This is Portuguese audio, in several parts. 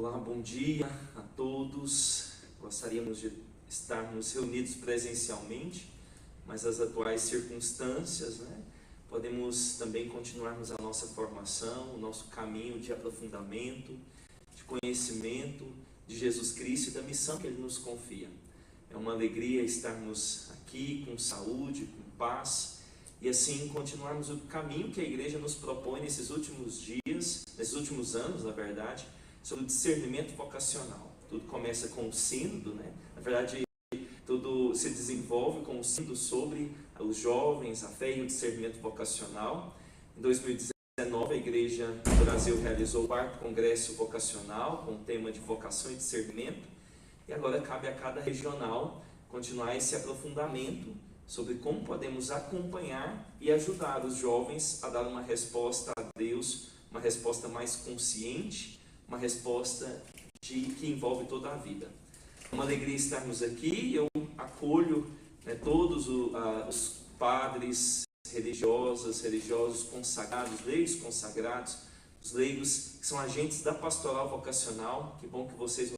Olá, bom dia a todos. Gostaríamos de estarmos reunidos presencialmente, mas as atuais circunstâncias, podemos também continuarmos a nossa formação, o nosso caminho de aprofundamento, de conhecimento de Jesus Cristo e da missão que Ele nos confia. É uma alegria estarmos aqui com saúde, com paz, e assim continuarmos o caminho que a igreja nos propõe nesses últimos dias, nesses últimos anos, na verdade, sobre o discernimento vocacional. Tudo começa com o sínodo, Na verdade, tudo se desenvolve com o sínodo sobre os jovens, a fé e o discernimento vocacional. Em 2019, a Igreja do Brasil realizou o 4º Congresso Vocacional, com o tema de vocação e discernimento, e agora cabe a cada regional continuar esse aprofundamento sobre como podemos acompanhar e ajudar os jovens a dar uma resposta a Deus, uma resposta mais consciente, uma resposta que envolve toda a vida. É uma alegria estarmos aqui. Eu acolho todos os padres religiosos consagrados, leigos consagrados, os leigos que são agentes da pastoral vocacional. Que bom que vocês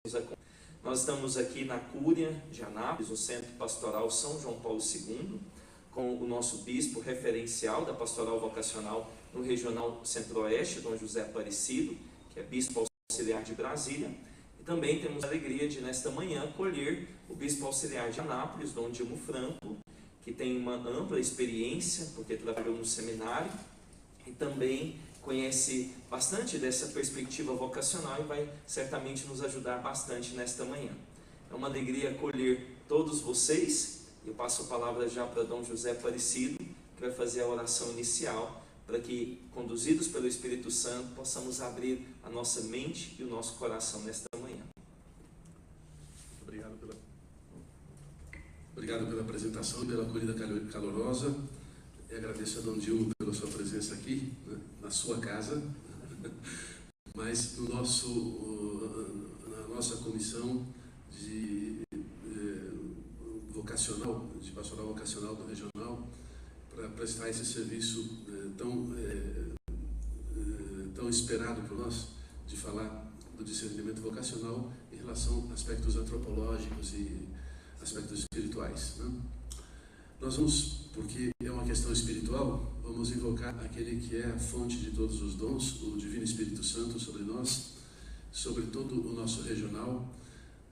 nos acompanham. Nós estamos aqui na Cúria de Anápolis, no Centro Pastoral São João Paulo II, com o nosso bispo referencial da pastoral vocacional no Regional Centro-Oeste, Dom José Aparecido, que é bispo auxiliar de Brasília. E também temos a alegria de, nesta manhã, acolher o bispo auxiliar de Anápolis, Dom Dimo Franco, que tem uma ampla experiência, porque trabalhou no seminário, e também conhece bastante dessa perspectiva vocacional e vai certamente nos ajudar bastante nesta manhã. É uma alegria acolher todos vocês. Eu passo a palavra já para Dom José Aparecido, que vai fazer a oração inicial, para que, conduzidos pelo Espírito Santo, possamos abrir a nossa mente e o nosso coração nesta manhã. Obrigado pela apresentação, pela acolhida calorosa. E agradeço a Dom Dilma pela sua presença aqui, na sua casa, mas na nossa comissão de vocacional, de pastoral vocacional do regional, para prestar esse serviço tão esperado por nós, de falar do discernimento vocacional em relação a aspectos antropológicos e aspectos espirituais. Nós vamos, porque é uma questão espiritual, vamos invocar aquele que é a fonte de todos os dons, o Divino Espírito Santo sobre nós, sobre todo o nosso regional,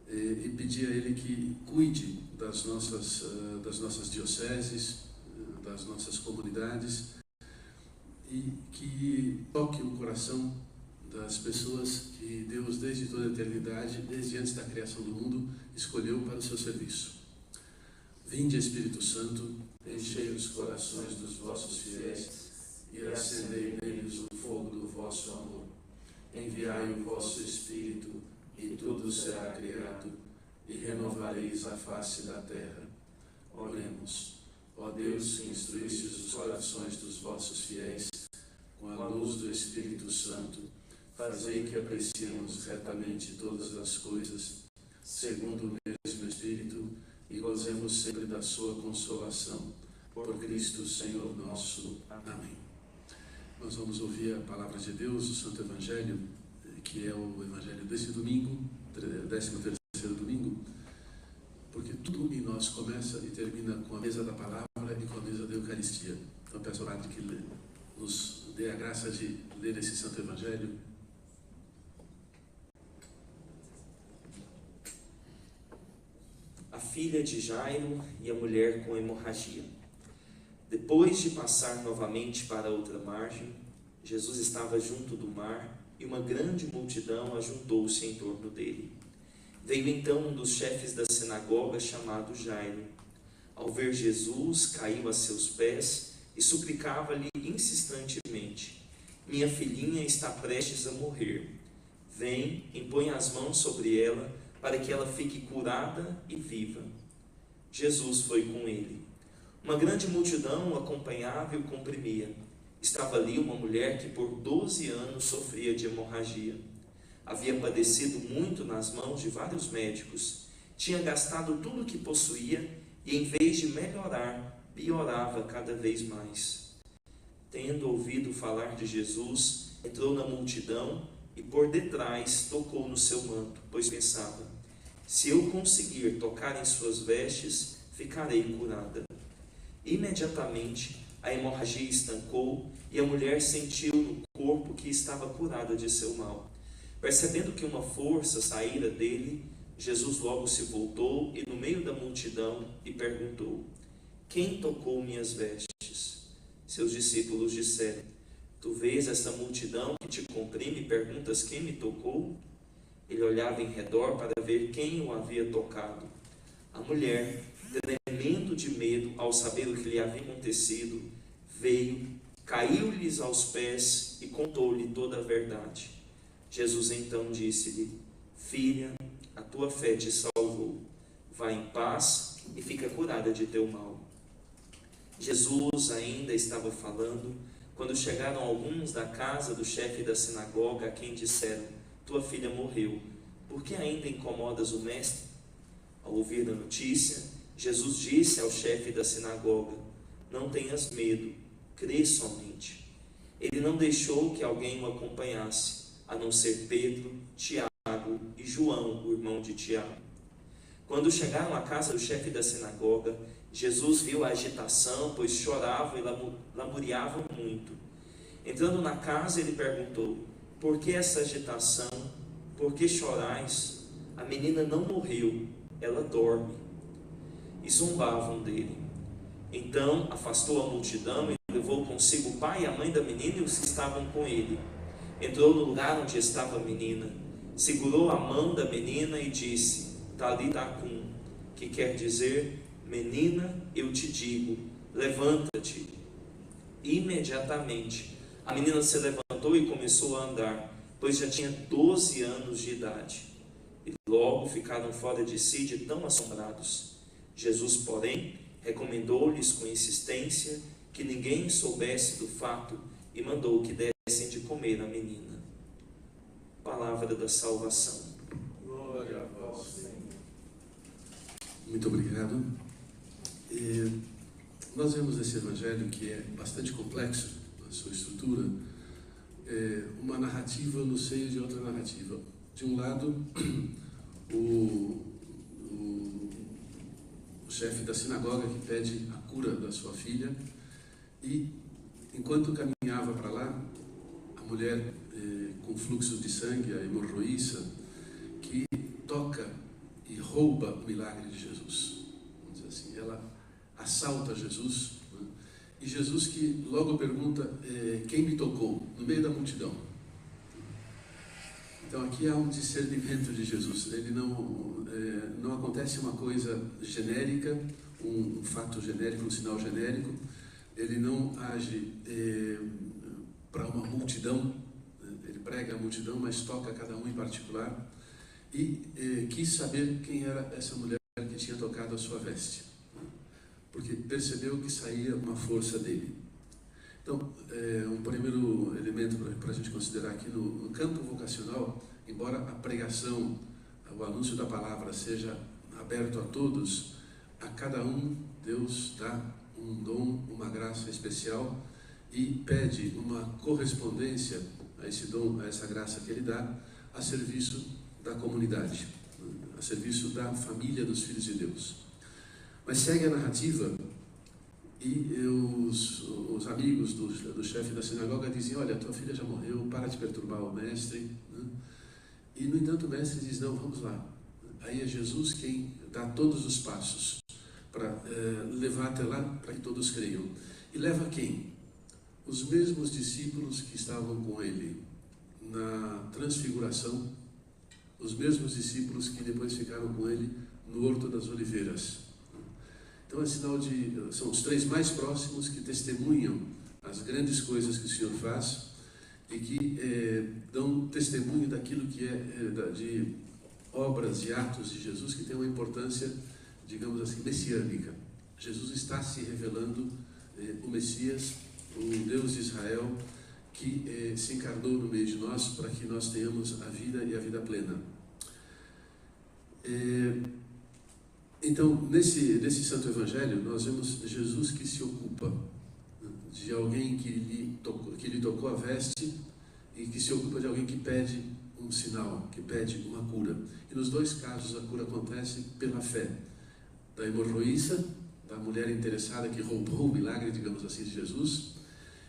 e pedir a Ele que cuide das nossas dioceses, das nossas comunidades, e que toque o coração das pessoas que Deus, desde toda a eternidade, desde antes da criação do mundo, escolheu para o seu serviço. Vinde, Espírito Santo, enchei os corações dos vossos fiéis e acendei neles o fogo do vosso amor. Enviai o vosso Espírito e tudo será criado e renovareis a face da terra. Oremos. Ó Deus, que instruístes os corações dos vossos fiéis com a luz do Espírito Santo, fazei que apreciemos retamente todas as coisas, segundo o mesmo Espírito, e gozemos sempre da sua consolação. Por Cristo, Senhor nosso. Amém. Nós vamos ouvir a palavra de Deus, o Santo Evangelho, que é o Evangelho desse domingo, 13º domingo, porque tudo em nós começa e termina com a mesa da palavra e com a mesa da Eucaristia. Então peço ao Padre que nos dê a graça de ler esse Santo Evangelho. A filha de Jairo e a mulher com hemorragia. Depois de passar novamente para outra margem, Jesus estava junto do mar e uma grande multidão ajuntou-se em torno dele. Veio então um dos chefes da sinagoga, chamado Jairo. Ao ver Jesus, caiu a seus pés e suplicava-lhe insistentemente: minha filhinha está prestes a morrer. Vem, impõe as mãos sobre ela, para que ela fique curada e viva. Jesus foi com ele. Uma grande multidão o acompanhava e o comprimia. Estava ali uma mulher que por 12 anos sofria de hemorragia. Havia padecido muito nas mãos de vários médicos, tinha gastado tudo o que possuía e, em vez de melhorar, piorava cada vez mais. Tendo ouvido falar de Jesus, entrou na multidão e por detrás tocou no seu manto, pois pensava: se eu conseguir tocar em suas vestes, ficarei curada. Imediatamente a hemorragia estancou e a mulher sentiu no corpo que estava curada de seu mal. Percebendo que uma força saíra dele, Jesus logo se voltou e no meio da multidão e perguntou: quem tocou minhas vestes? Seus discípulos disseram: tu vês essa multidão que te comprime e perguntas quem me tocou? Ele olhava em redor para ver quem o havia tocado. A mulher, tremendo de medo ao saber o que lhe havia acontecido, veio, caiu-lhes aos pés e contou-lhe toda a verdade. Jesus então disse-lhe: filha, a tua fé te salvou. Vá em paz e fica curada de teu mal. Jesus ainda estava falando quando chegaram alguns da casa do chefe da sinagoga, a quem disseram: tua filha morreu, por que ainda incomodas o mestre? Ao ouvir a notícia, Jesus disse ao chefe da sinagoga: não tenhas medo, crê somente. Ele não deixou que alguém o acompanhasse, a não ser Pedro, Tiago e João, o irmão de Tiago. Quando chegaram à casa do chefe da sinagoga, Jesus viu a agitação, pois choravam e lamuriavam muito. Entrando na casa, ele perguntou: por que essa agitação? Por que chorais? A menina não morreu, ela dorme. E zombavam dele. Então afastou a multidão e levou consigo o pai e a mãe da menina e os que estavam com ele. Entrou no lugar onde estava a menina, segurou a mão da menina e disse: Talita cum, que quer dizer: menina, eu te digo, levanta-te. Imediatamente a menina se levantou e começou a andar, pois já tinha 12 anos de idade. E logo ficaram fora de si de tão assombrados. Jesus, porém, recomendou-lhes com insistência que ninguém soubesse do fato e mandou que dessem de comer à menina. Palavra da salvação. Glória a vós, Senhor. Muito obrigado. Nós vemos esse evangelho, que é bastante complexo na sua estrutura, uma narrativa no seio de outra narrativa. De um lado, o chefe da sinagoga que pede a cura da sua filha, e enquanto caminhava para lá, a mulher com fluxo de sangue, a hemorroíça, que toca e rouba o milagre de Jesus. Vamos dizer assim, ela assalta Jesus, né? E Jesus que logo pergunta: quem me tocou? No meio da multidão. Então aqui há um discernimento de Jesus. Ele não acontece uma coisa genérica, um fato genérico, um sinal genérico. Ele não age para uma multidão, né? Ele prega a multidão, mas toca cada um em particular. E quis saber quem era essa mulher que tinha tocado a sua veste, porque percebeu que saía uma força dele. Então, um primeiro elemento para a gente considerar aqui no campo vocacional, embora a pregação, o anúncio da palavra seja aberto a todos, a cada um Deus dá um dom, uma graça especial e pede uma correspondência a esse dom, a essa graça que Ele dá, a serviço da comunidade, a serviço da família dos filhos de Deus. Mas segue a narrativa e os amigos do chefe da sinagoga dizem: olha, tua filha já morreu, para de perturbar o mestre, né? E no entanto o mestre diz: não, vamos lá. Aí é Jesus quem dá todos os passos para levar até lá, para que todos creiam. E leva quem? Os mesmos discípulos que estavam com ele na transfiguração, os mesmos discípulos que depois ficaram com ele no Horto das Oliveiras. Então é sinal são os três mais próximos que testemunham as grandes coisas que o Senhor faz e que dão testemunho daquilo que de obras e atos de Jesus que tem uma importância, digamos assim, messiânica. Jesus está se revelando o Messias, o Deus de Israel, que se encarnou no meio de nós para que nós tenhamos a vida e a vida plena. Então, nesse Santo Evangelho, nós vemos Jesus que se ocupa de alguém que lhe tocou a veste e que se ocupa de alguém que pede um sinal, que pede uma cura. E nos dois casos a cura acontece pela fé. Da hemorroíça, da mulher interessada que roubou o milagre, digamos assim, de Jesus,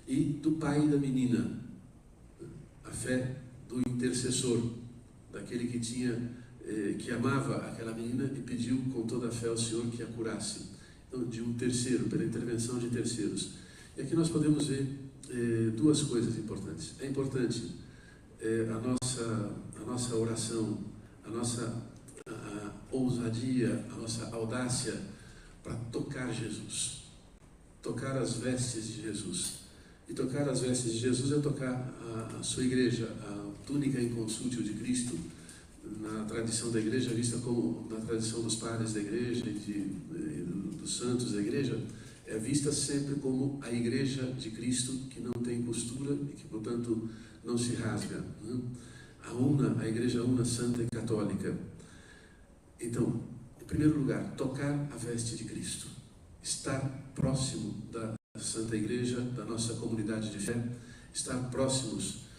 e do pai da menina. A fé do intercessor, daquele que que amava aquela menina e pediu com toda a fé ao Senhor que a curasse. Então, de um terceiro, pela intervenção de terceiros. E aqui nós podemos ver duas coisas importantes. É importante a nossa oração, a nossa ousadia, a nossa audácia para tocar Jesus, tocar as vestes de Jesus. E tocar as vestes de Jesus é tocar a sua igreja, a túnica inconsútil de Cristo, na tradição da igreja, vista como na tradição dos padres da igreja e dos santos da igreja, é vista sempre como a igreja de Cristo, que não tem costura e que, portanto, não se rasga, né? A igreja una, santa e católica. Então, em primeiro lugar, tocar a veste de Cristo, estar próximo da Santa Igreja, da nossa comunidade de fé, estar próximos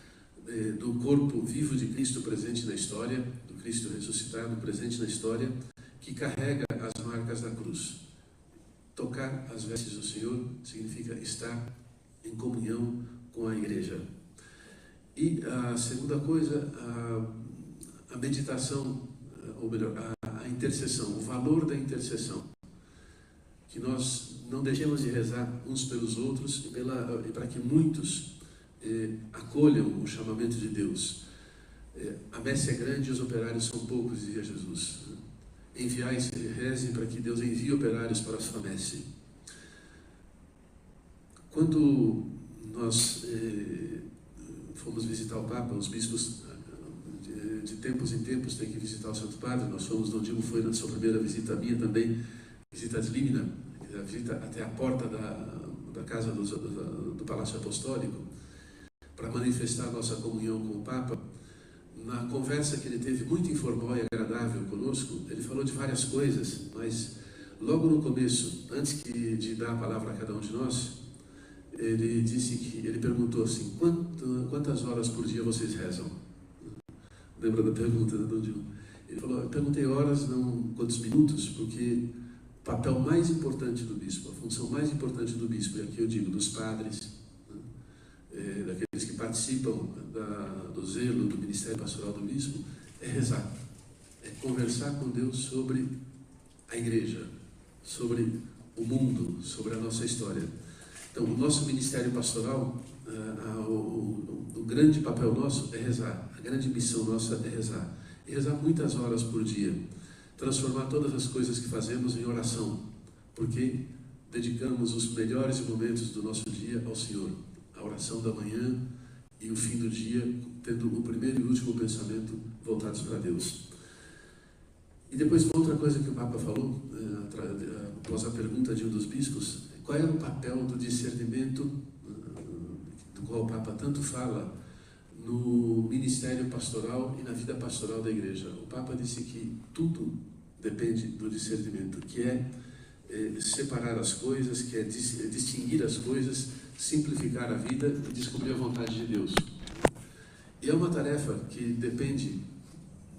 do corpo vivo de Cristo presente na história, do Cristo ressuscitado presente na história, que carrega as marcas da cruz. Tocar as vestes do Senhor significa estar em comunhão com a Igreja. E a segunda coisa, a meditação, ou melhor, a intercessão, o valor da intercessão. Que nós não deixemos de rezar uns pelos outros e para que muitos acolham o chamamento de Deus. A messe é grande e os operários são poucos, dizia Jesus. Enviai-se, rezem para que Deus envie operários para a sua messe. Quando nós fomos visitar o Papa, os bispos de tempos em tempos têm que visitar o Santo Padre. Nós fomos, Dom Diego foi na sua primeira visita, minha também, visita ad limina, a visita até a porta da casa do Palácio Apostólico, para manifestar a nossa comunhão com o Papa. Na conversa que ele teve, muito informal e agradável conosco, ele falou de várias coisas, mas logo no começo, antes de dar a palavra a cada um de nós, ele perguntou assim: quantas horas por dia vocês rezam? Lembra da pergunta, né, Dom Diego? Ele falou: eu perguntei horas, não quantos minutos, porque o papel mais importante do bispo, a função mais importante do bispo, e aqui eu digo dos padres, né, daqueles que participam do zelo, do ministério pastoral do bispo, é rezar, é conversar com Deus sobre a igreja, sobre o mundo, sobre a nossa história. Então, o nosso ministério pastoral, o grande papel nosso é rezar, a grande missão nossa é rezar. E rezar muitas horas por dia, transformar todas as coisas que fazemos em oração, porque dedicamos os melhores momentos do nosso dia ao Senhor, a oração da manhã e o fim do dia, tendo o primeiro e último pensamento voltados para Deus. E depois, uma outra coisa que o Papa falou, após a pergunta de um dos bispos: qual era o papel do discernimento, do qual o Papa tanto fala, no ministério pastoral e na vida pastoral da igreja? O Papa disse que tudo depende do discernimento, que é separar as coisas, que é distinguir as coisas, simplificar a vida e descobrir a vontade de Deus. E é uma tarefa que depende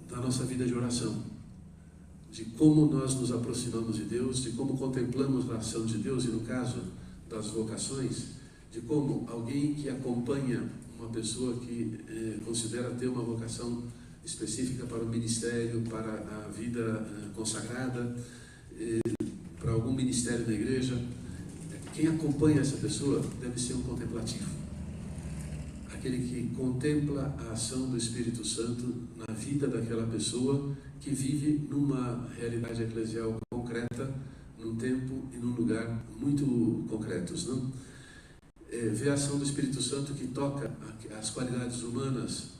da nossa vida de oração, de como nós nos aproximamos de Deus, de como contemplamos a ação de Deus, e no caso das vocações, de como alguém que acompanha uma pessoa que considera ter uma vocação específica para o ministério, para a vida consagrada, para algum ministério da igreja, quem acompanha essa pessoa deve ser um contemplativo. Aquele que contempla a ação do Espírito Santo na vida daquela pessoa que vive numa realidade eclesial concreta, num tempo e num lugar muito concretos, não? Vê a ação do Espírito Santo que toca as qualidades humanas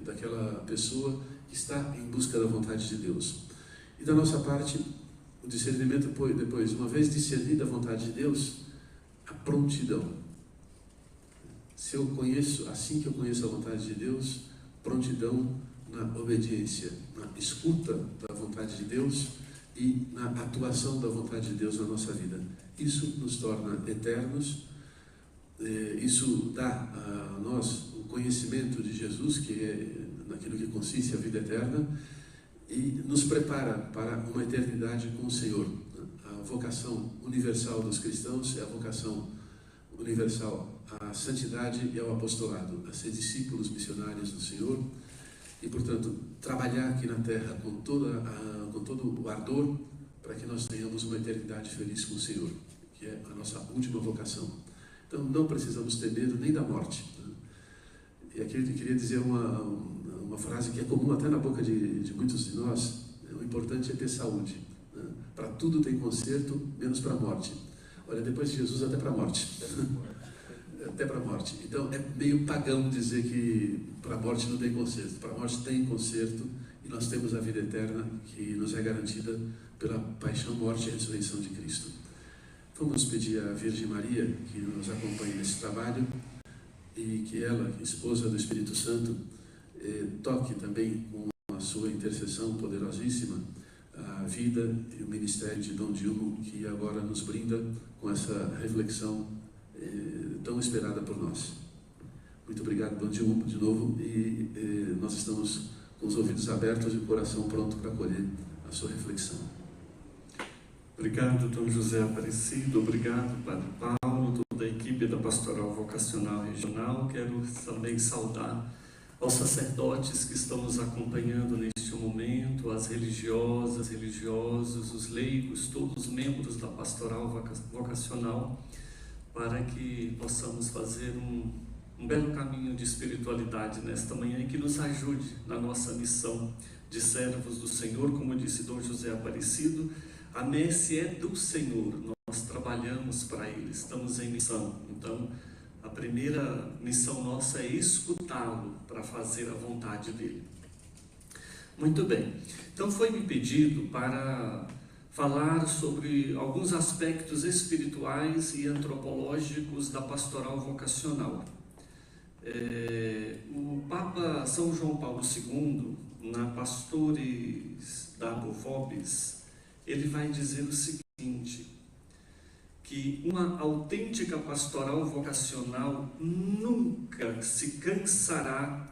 daquela pessoa que está em busca da vontade de Deus. E da nossa parte, o discernimento depois, uma vez discernida a vontade de Deus, a prontidão. Se eu conheço, assim que eu conheço a vontade de Deus, prontidão na obediência, na escuta da vontade de Deus e na atuação da vontade de Deus na nossa vida. Isso nos torna eternos, isso dá a nós o conhecimento de Jesus, que é naquilo que consiste a vida eterna, e nos prepara para uma eternidade com o Senhor. A vocação universal dos cristãos é a vocação universal à santidade e ao apostolado, a ser discípulos missionários do Senhor e, portanto, trabalhar aqui na terra com todo o ardor para que nós tenhamos uma eternidade feliz com o Senhor, que é a nossa última vocação. Então, não precisamos ter medo nem da morte. E aqui eu queria dizer uma frase que é comum até na boca de muitos de nós: o importante é ter saúde. Para tudo tem conserto, menos para a morte. Olha, depois de Jesus, até para a morte. Até para a morte. Então, é meio pagão dizer que para a morte não tem conserto. Para a morte tem conserto, e nós temos a vida eterna que nos é garantida pela paixão, morte e ressurreição de Cristo. Vamos pedir à Virgem Maria que nos acompanhe nesse trabalho e que ela, esposa do Espírito Santo, toque também com a sua intercessão poderosíssima a vida e o ministério de Dom Dilmo, que agora nos brinda com essa reflexão tão esperada por nós. Muito obrigado, Dom Dilmo, de novo, e nós estamos com os ouvidos abertos e o coração pronto para acolher a sua reflexão. Obrigado, Dom José Aparecido, obrigado, Padre Paulo, toda a equipe da Pastoral Vocacional Regional. Quero também saudar aos sacerdotes que estão nos acompanhando neste momento, as religiosas, religiosos, os leigos, todos os membros da Pastoral Vocacional, para que possamos fazer um belo caminho de espiritualidade nesta manhã e que nos ajude na nossa missão de servos do Senhor. Como disse Dom José Aparecido, a messe é do Senhor, nós trabalhamos para Ele, estamos em missão. Então, a primeira missão nossa é escutá-lo para fazer a vontade dEle. Muito bem, então foi-me pedido para falar sobre alguns aspectos espirituais e antropológicos da pastoral vocacional. O Papa São João Paulo II, na Pastores Dabo Vobis, ele vai dizer o seguinte, que uma autêntica pastoral vocacional nunca se cansará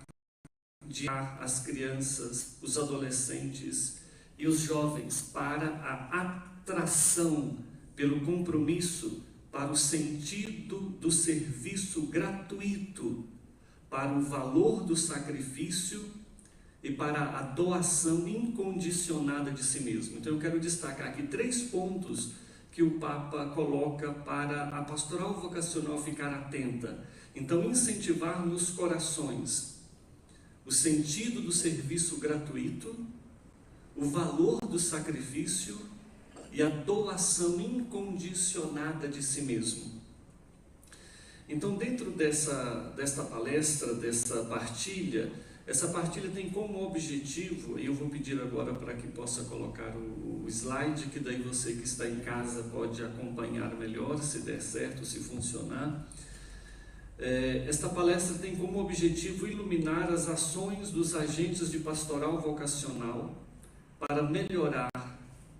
de guiar as crianças, os adolescentes e os jovens para a atração pelo compromisso, para o sentido do serviço gratuito, para o valor do sacrifício e para a doação incondicionada de si mesmo. Então eu quero destacar aqui 3 pontos que o Papa coloca para a pastoral vocacional ficar atenta. Então, incentivar nos corações o sentido do serviço gratuito, o valor do sacrifício e a doação incondicionada de si mesmo. Então, dentro desta palestra, dessa partilha, essa partilha tem como objetivo, e eu vou pedir agora para que possa colocar o slide, que daí você que está em casa pode acompanhar melhor, se der certo, se funcionar. Esta palestra tem como objetivo iluminar as ações dos agentes de pastoral vocacional para melhorar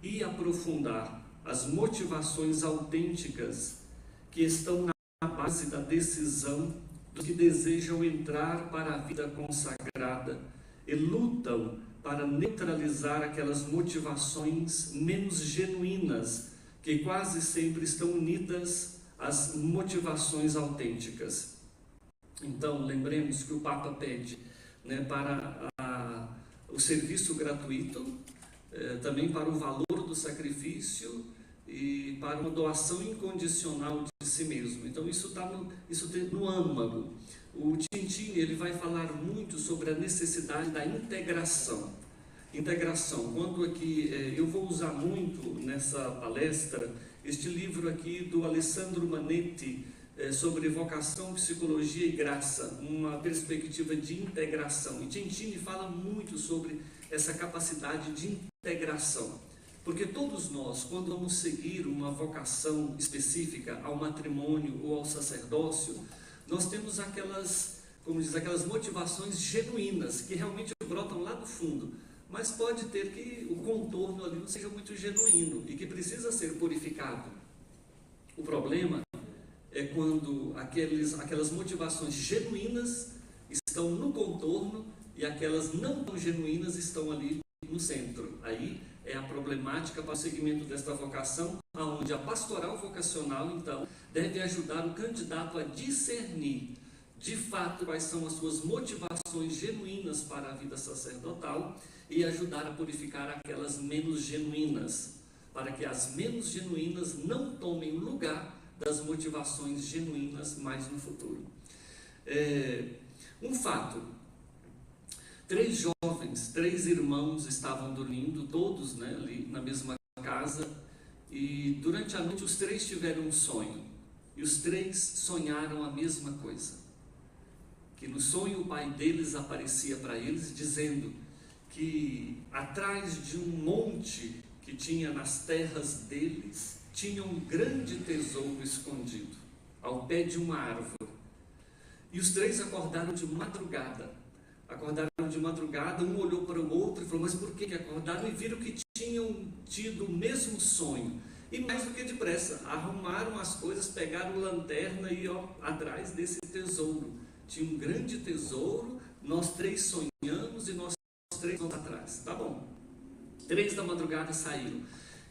e aprofundar as motivações autênticas que estão na base da decisão dos que desejam entrar para a vida consagrada e lutam para neutralizar aquelas motivações menos genuínas que quase sempre estão unidas às motivações autênticas. Então, lembremos que o Papa pede, para o serviço gratuito, também para o valor do sacrifício e para uma doação incondicional de si mesmo. Então isso está no âmago. O Tintini, ele vai falar muito sobre a necessidade da integração. Quando aqui, eu vou usar muito nessa palestra, este livro aqui do Alessandro Manetti, sobre vocação, psicologia e graça, uma perspectiva de integração. E Tintini fala muito sobre essa capacidade de integração. Porque todos nós, quando vamos seguir uma vocação específica ao matrimônio ou ao sacerdócio, nós temos aquelas motivações genuínas, que realmente brotam lá do fundo, mas pode ter que o contorno ali não seja muito genuíno e que precisa ser purificado. O problema é quando aquelas motivações genuínas estão no contorno e aquelas não tão genuínas estão ali no centro. Aí é a problemática para o segmento desta vocação, onde a pastoral vocacional, então, deve ajudar o candidato a discernir, de fato, quais são as suas motivações genuínas para a vida sacerdotal e ajudar a purificar aquelas menos genuínas, para que as menos genuínas não tomem o lugar das motivações genuínas mais no futuro. Um fato: 3 jovens, 3 irmãos estavam dormindo, todos, né, ali na mesma casa, e durante a noite os 3 tiveram um sonho, e os 3 sonharam a mesma coisa, que no sonho o pai deles aparecia para eles dizendo que atrás de um monte que tinha nas terras deles, tinha um grande tesouro escondido, ao pé de uma árvore. E os 3 acordaram de madrugada. Um olhou para o outro e falou: mas por que acordaram? E viram que tinham tido o mesmo sonho. E mais do que depressa, arrumaram as coisas, pegaram lanterna e atrás desse tesouro. Tinha um grande tesouro, nós 3 sonhamos e nós 3 vamos atrás. Tá bom. 3 da madrugada saíram.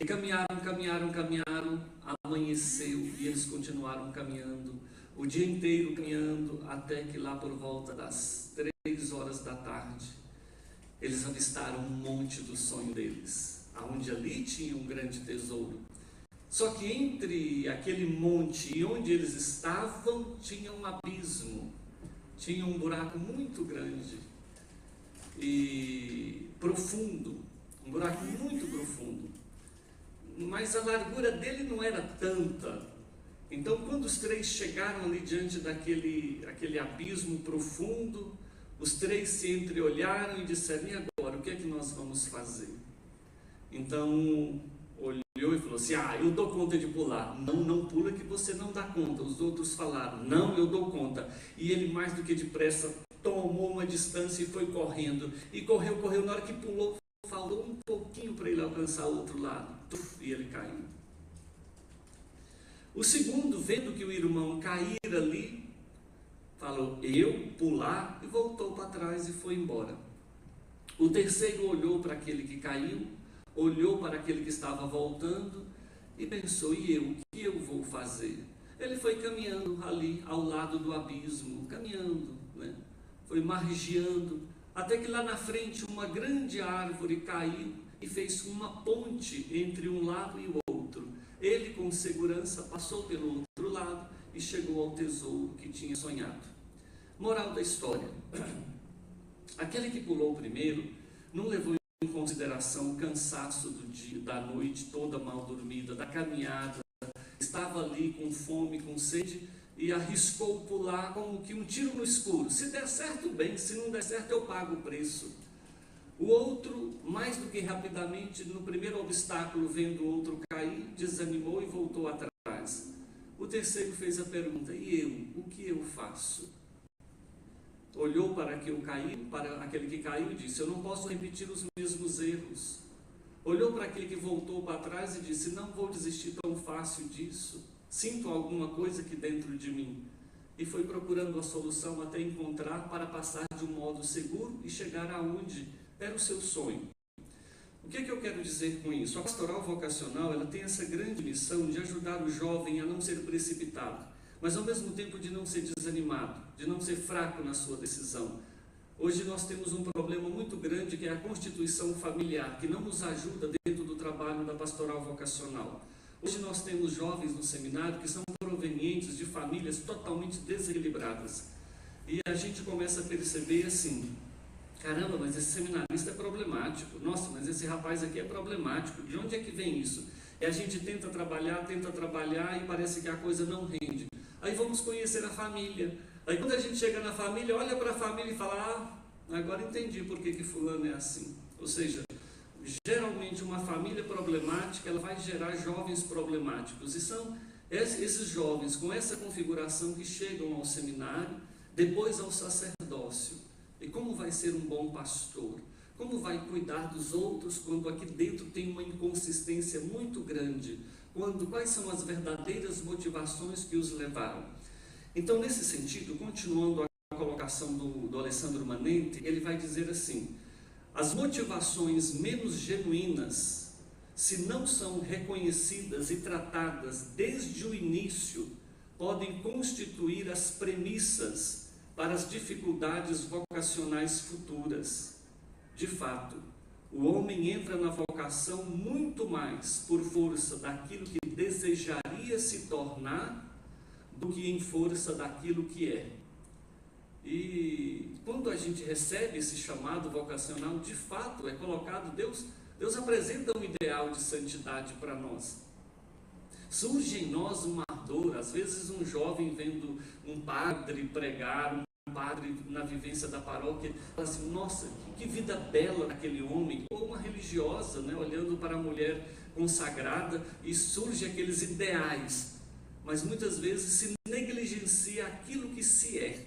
E caminharam, amanheceu e eles continuaram caminhando. O dia inteiro caminhando, até que lá por volta das 3 horas da tarde, eles avistaram um monte do sonho deles, aonde ali tinha um grande tesouro. Só que entre aquele monte e onde eles estavam, tinha um abismo, tinha um buraco muito grande e profundo, um buraco muito profundo, mas a largura dele não era tanta. Então, quando os 3 chegaram ali diante daquele abismo profundo, os 3 se entreolharam e disseram: e agora, o que é que nós vamos fazer? Então, olhou e falou assim: eu dou conta de pular. Não pula que você não dá conta. Os outros falaram: não, eu dou conta. E ele, mais do que depressa, tomou uma distância e foi correndo. E correu, na hora que pulou, faltou um pouquinho para ele alcançar o outro lado. E ele caiu. O segundo, vendo que o irmão cair ali, falou: eu pular, e voltou para trás e foi embora. O terceiro olhou para aquele que caiu, olhou para aquele que estava voltando e pensou: e eu, o que eu vou fazer? Ele foi caminhando ali ao lado do abismo, caminhando, né? Foi margeando, até que lá na frente uma grande árvore caiu e fez uma ponte entre um lado e o outro. Ele, com segurança, passou pelo outro lado e chegou ao tesouro que tinha sonhado. Moral da história: aquele que pulou primeiro não levou em consideração o cansaço do dia, da noite toda mal dormida, da caminhada, estava ali com fome, com sede e arriscou pular como que um tiro no escuro. Se der certo, bem; se não der certo, eu pago o preço. O outro, mais do que rapidamente, no primeiro obstáculo, vendo o outro cair, desanimou e voltou atrás. O terceiro fez a pergunta: e eu, o que eu faço? Olhou para aquele que caiu e disse: eu não posso repetir os mesmos erros. Olhou para aquele que voltou para trás e disse: não vou desistir tão fácil disso. Sinto alguma coisa aqui dentro de mim. E foi procurando a solução até encontrar, para passar de um modo seguro e chegar aonde era o seu sonho. O que é que eu quero dizer com isso? A pastoral vocacional, ela tem essa grande missão de ajudar o jovem a não ser precipitado, mas ao mesmo tempo de não ser desanimado, de não ser fraco na sua decisão. Hoje nós temos um problema muito grande, que é a constituição familiar, que não nos ajuda dentro do trabalho da pastoral vocacional. Hoje nós temos jovens no seminário que são provenientes de famílias totalmente desequilibradas. E a gente começa a perceber assim: caramba, mas esse seminarista é problemático. Nossa, mas esse rapaz aqui é problemático. De onde é que vem isso? E a gente tenta trabalhar e parece que a coisa não rende. Aí vamos conhecer a família. Aí quando a gente chega na família, olha para a família e fala: agora entendi por que fulano é assim. Ou seja, geralmente uma família problemática, ela vai gerar jovens problemáticos. E são esses jovens com essa configuração que chegam ao seminário, depois ao sacerdócio. E como vai ser um bom pastor? Como vai cuidar dos outros quando aqui dentro tem uma inconsistência muito grande? quais são as verdadeiras motivações que os levaram. Então, nesse sentido, continuando a colocação do Alessandro Manenti, ele vai dizer assim: as motivações menos genuínas, se não são reconhecidas e tratadas desde o início, podem constituir as premissas para as dificuldades vocacionais futuras. De fato, o homem entra na vocação muito mais por força daquilo que desejaria se tornar do que em força daquilo que é. E quando a gente recebe esse chamado vocacional, de fato é colocado, Deus apresenta um ideal de santidade para nós. Surge em nós uma ardor, às vezes um jovem vendo um padre pregar, um padre na vivência da paróquia, fala assim: nossa, que vida bela naquele homem, ou uma religiosa, né, olhando para a mulher consagrada, e surge aqueles ideais, mas muitas vezes se negligencia aquilo que se é.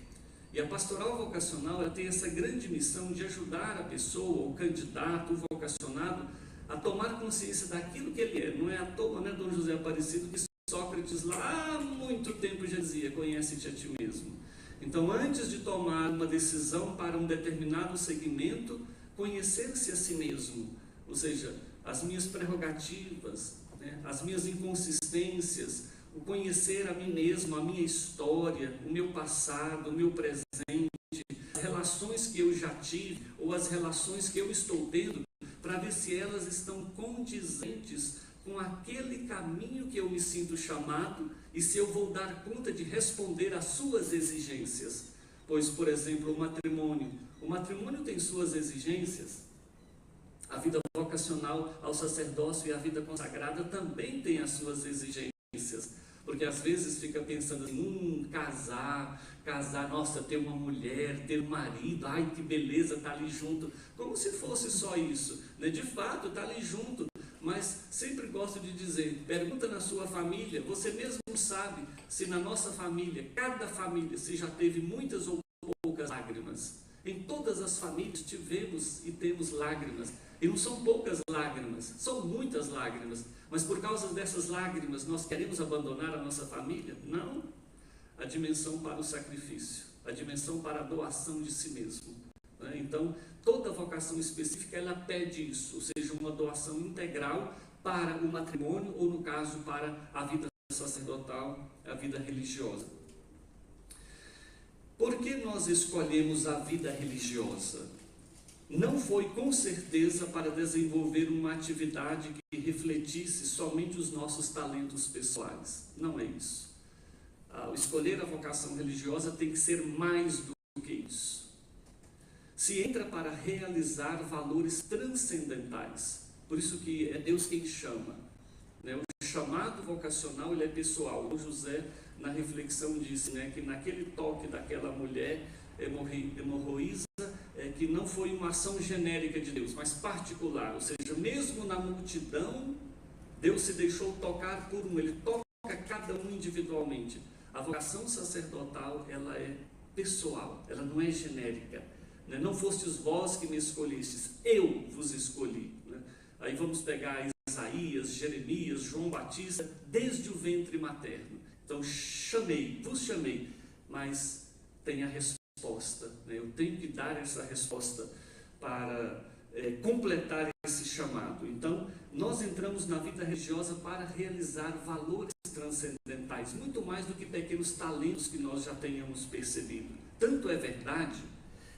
E a pastoral vocacional, ela tem essa grande missão de ajudar a pessoa, o candidato, o vocacionado, a tomar consciência daquilo que ele é. Não é à toa, né, Dom José Aparecido, que Sócrates lá há muito tempo já dizia: conhece-te a ti mesmo. Então, antes de tomar uma decisão para um determinado segmento, conhecer-se a si mesmo, ou seja, as minhas prerrogativas, né, as minhas inconsistências, o conhecer a mim mesmo, a minha história, o meu passado, o meu presente, as relações que eu já tive ou as relações que eu estou tendo, para ver se elas estão condizentes com aquele caminho que eu me sinto chamado e se eu vou dar conta de responder às suas exigências. Pois, por exemplo, o matrimônio tem suas exigências. A vida vocacional ao sacerdócio e a vida consagrada também tem as suas exigências. Porque às vezes fica pensando assim: casar, nossa, ter uma mulher, ter um marido, ai que beleza, tá ali junto, como se fosse só isso, né? De fato, tá ali junto, mas sempre gosto de dizer, pergunta na sua família, você mesmo sabe se na nossa família, cada família, se já teve muitas ou poucas lágrimas. Em todas as famílias tivemos e temos lágrimas, e não são poucas lágrimas, são muitas lágrimas, mas por causa dessas lágrimas nós queremos abandonar a nossa família? Não. A dimensão para o sacrifício, a dimensão para a doação de si mesmo, né? Então, toda vocação específica, ela pede isso, ou seja, uma doação integral para o matrimônio, ou no caso, para a vida sacerdotal, a vida religiosa. Por que nós escolhemos a vida religiosa? Não foi com certeza para desenvolver uma atividade que refletisse somente os nossos talentos pessoais. Não é isso. Escolher a vocação religiosa tem que ser mais do que isso. Se entra para realizar valores transcendentais. Por isso que é Deus quem chama, né? O chamado vocacional, ele é pessoal. O José, na reflexão, disse, né, que naquele toque daquela mulher hemorroísa, que não foi uma ação genérica de Deus, mas particular, ou seja, mesmo na multidão, Deus se deixou tocar por um, ele toca cada um individualmente. A vocação sacerdotal, ela é pessoal, ela não é genérica, né? Não fostes vós que me escolhestes, eu vos escolhi, né? Aí vamos pegar Isaías, Jeremias, João Batista, desde o ventre materno. Então, vos chamei, mas tem a resposta, né? Eu tenho que dar essa resposta para completar esse chamado. Então, nós entramos na vida religiosa para realizar valores transcendentais, muito mais do que pequenos talentos que nós já tenhamos percebido. Tanto é verdade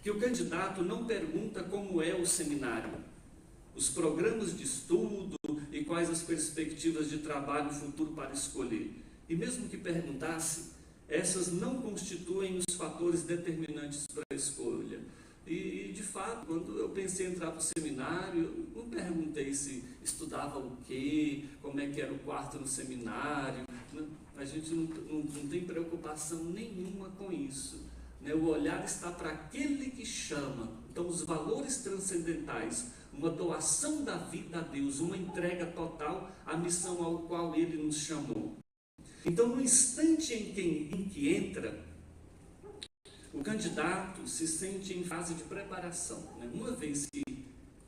que o candidato não pergunta como é o seminário, os programas de estudo e quais as perspectivas de trabalho futuro para escolher. E mesmo que perguntasse, essas não constituem os fatores determinantes para a escolha. E de fato, quando eu pensei em entrar para o seminário, eu não perguntei se estudava o quê, como é que era o quarto no seminário. A gente não tem preocupação nenhuma com isso, né? O olhar está para aquele que chama. Então, os valores transcendentais, uma doação da vida a Deus, uma entrega total à missão ao qual Ele nos chamou. Então, no instante em que entra, o candidato se sente em fase de preparação, né? Uma vez que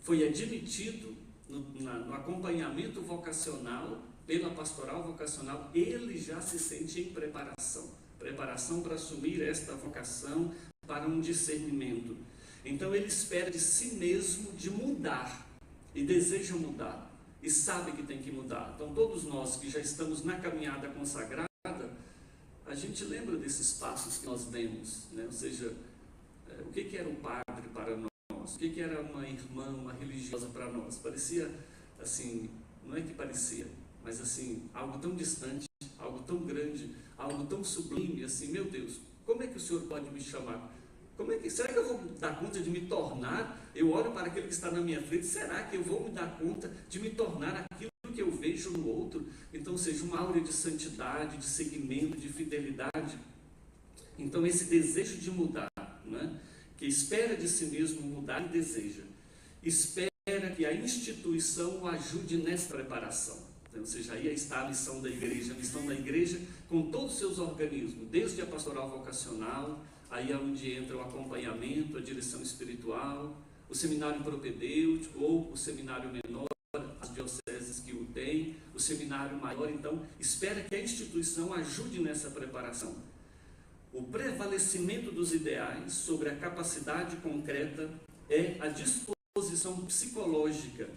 foi admitido no acompanhamento vocacional, pela pastoral vocacional, ele já se sente em preparação para assumir esta vocação, para um discernimento. Então ele espera de si mesmo de mudar, e deseja mudar, e sabe que tem que mudar. Então todos nós que já estamos na caminhada consagrada, a gente lembra desses passos que nós demos, né? Ou seja, o que era o padre para nós, o que era uma irmã, uma religiosa para nós. Parecia assim, não é que parecia, mas assim, algo tão distante, algo tão grande, algo tão sublime, assim, meu Deus, como é que o Senhor pode me chamar? Será que eu vou dar conta de me tornar? Eu olho para aquele que está na minha frente, será que eu vou me dar conta de me tornar aquilo que eu vejo no outro? Então, seja uma aura de santidade, de seguimento, de fidelidade. Então, esse desejo de mudar, né? Que espera de si mesmo mudar e deseja. Espera que a instituição o ajude nessa preparação. Então, ou seja, aí está a missão da igreja. A missão da igreja com todos os seus organismos, desde a pastoral vocacional, aí é onde entra o acompanhamento, a direção espiritual, o seminário propedêutico ou o seminário menor, as dioceses que o têm, o seminário maior. Então, espera que a instituição ajude nessa preparação. O prevalecimento dos ideais sobre a capacidade concreta é a disposição psicológica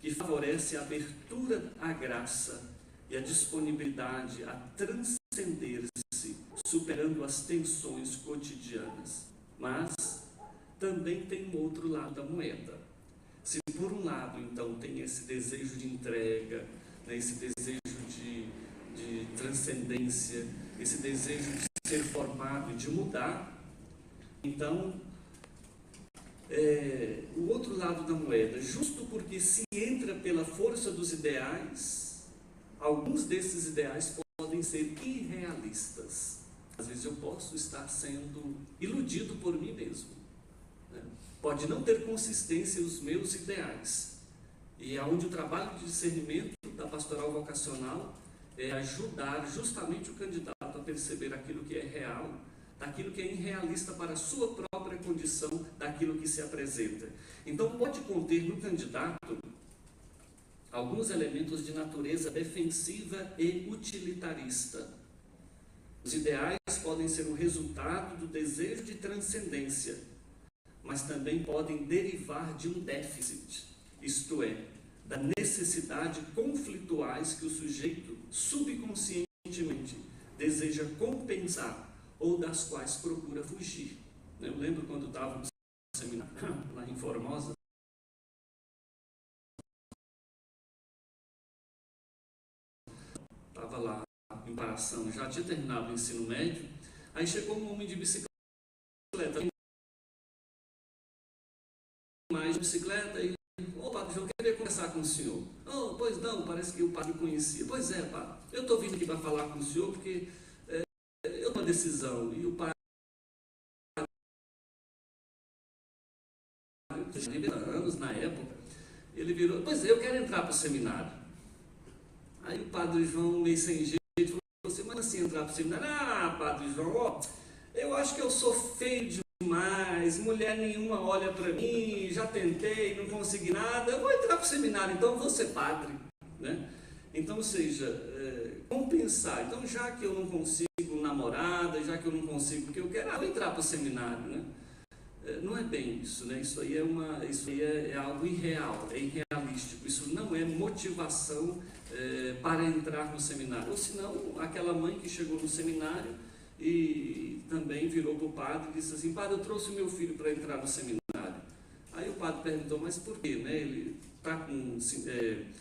que favorece a abertura à graça e a disponibilidade a transcender-se, superando as tensões cotidianas. Mas também tem um outro lado da moeda. Se por um lado, então, tem esse desejo de entrega, né, esse desejo de transcendência, esse desejo de ser formado e de mudar, então, o outro lado da moeda, justo porque se entra pela força dos ideais, alguns desses ideais podem ser irrealistas. Às vezes eu posso estar sendo iludido por mim mesmo, né? Pode não ter consistência os meus ideais. E é onde o trabalho de discernimento da pastoral vocacional é ajudar justamente o candidato a perceber aquilo que é real, daquilo que é irrealista para a sua própria condição, daquilo que se apresenta. Então pode conter no candidato alguns elementos de natureza defensiva e utilitarista. Os ideais podem ser o resultado do desejo de transcendência, mas também podem derivar de um déficit, isto é, da necessidade conflituais que o sujeito subconscientemente deseja compensar ou das quais procura fugir. Eu lembro quando estava no seminário lá em Formosa, estava lá em Paração, já tinha terminado o ensino médio, aí chegou um homem de bicicleta, mais de bicicleta, e padre João, queria conversar com o senhor. Oh, pois não, parece que o padre conhecia. Pois é, padre, eu estou vindo aqui para falar com o senhor porque eu tomo uma decisão. E o padre, tinha anos na época, ele virou, pois é, eu quero entrar para o seminário. Aí o padre João, meio sem jeito, falou assim, mas assim entrar para o seminário? Ah, padre João, ó, eu acho que eu sou feio demais, mulher nenhuma olha para mim, já tentei, não consegui nada, eu vou entrar para o seminário, então eu vou ser padre, né? Então, ou seja, compensar. Então, já que eu não consigo namorada, já que eu não consigo o que eu quero, eu vou entrar para o seminário, né? Não é bem isso, né? Isso aí é algo irreal, é irrealístico. Isso não é motivação para entrar no seminário. Ou senão, aquela mãe que chegou no seminário e também virou para o padre e disse assim, padre, eu trouxe o meu filho para entrar no seminário. Aí o padre perguntou, mas por quê? Né? Ele está com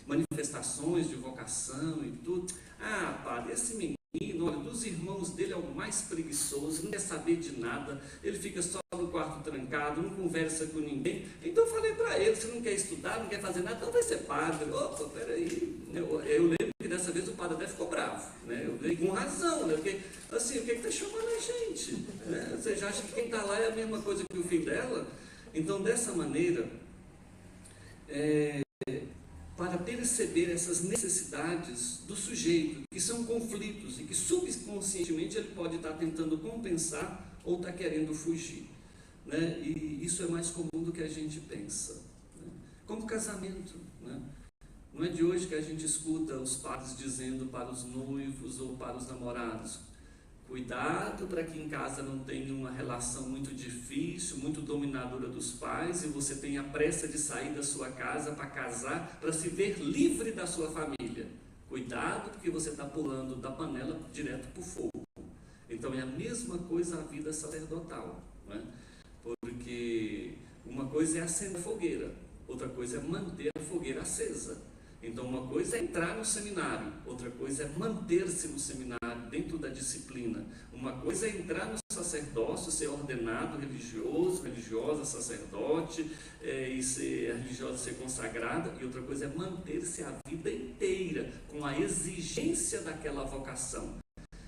manifestações de vocação e tudo. Ah, padre, esse menino, olha, dos irmãos dele é o mais preguiçoso, não quer saber de nada, ele fica só no quarto trancado, não conversa com ninguém. Então eu falei para ele, se não quer estudar, não quer fazer nada, então vai ser padre. Opa, peraí. Eu lembro que dessa vez o padre até ficou bravo, né? Eu falei, com razão, né? Porque, assim, o que está chamando a gente? Né? Você já acha que quem está lá é a mesma coisa que o filho dela? Então, dessa maneira, para perceber essas necessidades do sujeito, que são conflitos e que subconscientemente ele pode estar tentando compensar ou está querendo fugir, né? E isso é mais comum do que a gente pensa, né? Como casamento, né? Não é de hoje que a gente escuta os pais dizendo para os noivos ou para os namorados: cuidado para que em casa não tenha uma relação muito difícil, muito dominadora dos pais, e você tenha pressa de sair da sua casa para casar, para se ver livre da sua família. Cuidado, porque você está pulando da panela direto para o fogo. Então é a mesma coisa a vida sacerdotal, né? Porque uma coisa é acender a fogueira, outra coisa é manter a fogueira acesa. Então uma coisa é entrar no seminário, outra coisa é manter-se no seminário, dentro da disciplina. Uma coisa é entrar no sacerdócio, ser ordenado religioso, religiosa, sacerdote, e ser religiosa, ser consagrada, e outra coisa é manter-se a vida inteira com a exigência daquela vocação.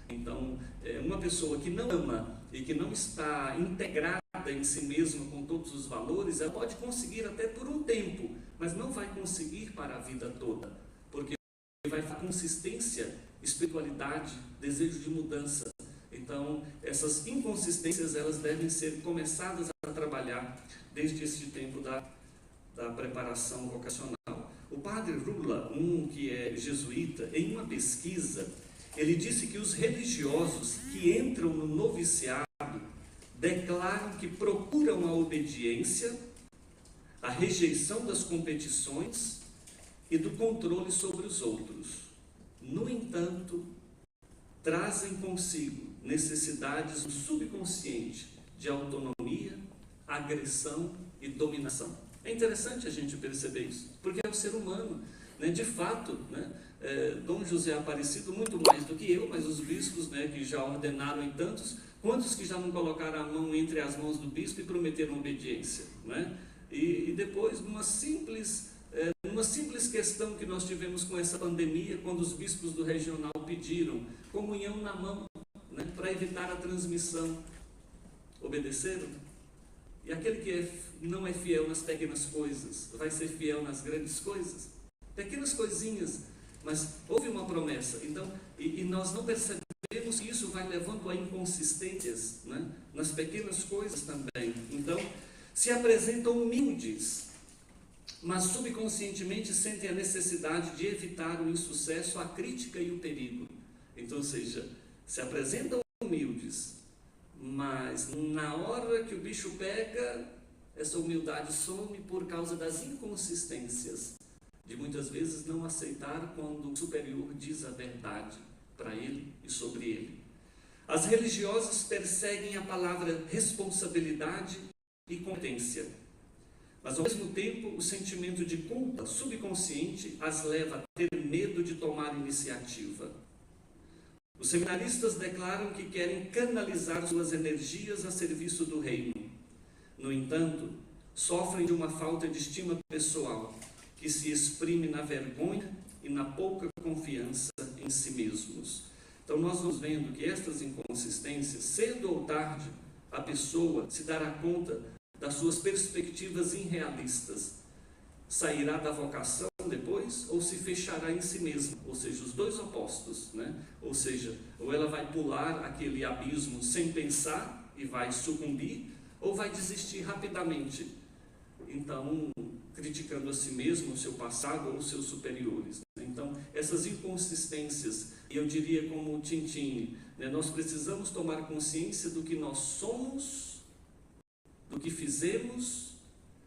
Então, uma pessoa que não ama e que não está integrada em si mesma com todos os valores, ela pode conseguir até por um tempo, mas não vai conseguir para a vida toda, porque vai ter consistência, espiritualidade, desejo de mudança. Então, essas inconsistências, elas devem ser começadas a trabalhar desde esse tempo da preparação vocacional. O padre Rula, que é jesuíta, em uma pesquisa, ele disse que os religiosos que entram no noviciado declaram que procuram a obediência, a rejeição das competições e do controle sobre os outros. No entanto, trazem consigo necessidades do subconsciente de autonomia, agressão e dominação. É interessante a gente perceber isso, porque é o ser humano, né? De fato, né? Dom José Aparecido, muito mais do que eu, mas os bispos, né, que já ordenaram em tantos, quantos que já não colocaram a mão entre as mãos do bispo e prometeram obediência, né? E depois, numa simples questão que nós tivemos com essa pandemia, quando os bispos do regional pediram comunhão na mão, né, para evitar a transmissão, obedeceram? E aquele que não é fiel nas pequenas coisas, vai ser fiel nas grandes coisas? Pequenas coisinhas, mas houve uma promessa. Então, e nós não percebemos que isso vai levando a inconsistências, né, nas pequenas coisas também. Então, se apresentam humildes, mas subconscientemente sentem a necessidade de evitar o insucesso, a crítica e o perigo. Então, ou seja, se apresentam humildes, mas na hora que o bicho pega, essa humildade some por causa das inconsistências, de muitas vezes não aceitar quando o superior diz a verdade para ele e sobre ele. As religiosas perseguem a palavra responsabilidade e competência, mas ao mesmo tempo o sentimento de culpa subconsciente as leva a ter medo de tomar iniciativa. Os seminaristas declaram que querem canalizar suas energias a serviço do reino. No entanto, sofrem de uma falta de estima pessoal, que se exprime na vergonha e na pouca confiança em si mesmos. Então nós vamos vendo que estas inconsistências, cedo ou tarde, a pessoa se dará conta das suas perspectivas irrealistas. Sairá da vocação depois ou se fechará em si mesma, ou seja, os dois opostos, né? Ou seja, ou ela vai pular aquele abismo sem pensar e vai sucumbir, ou vai desistir rapidamente. Então, criticando a si mesmo, o seu passado ou os seus superiores. Então, essas inconsistências, e eu diria como o Tintine, né, nós precisamos tomar consciência do que nós somos, do que fizemos,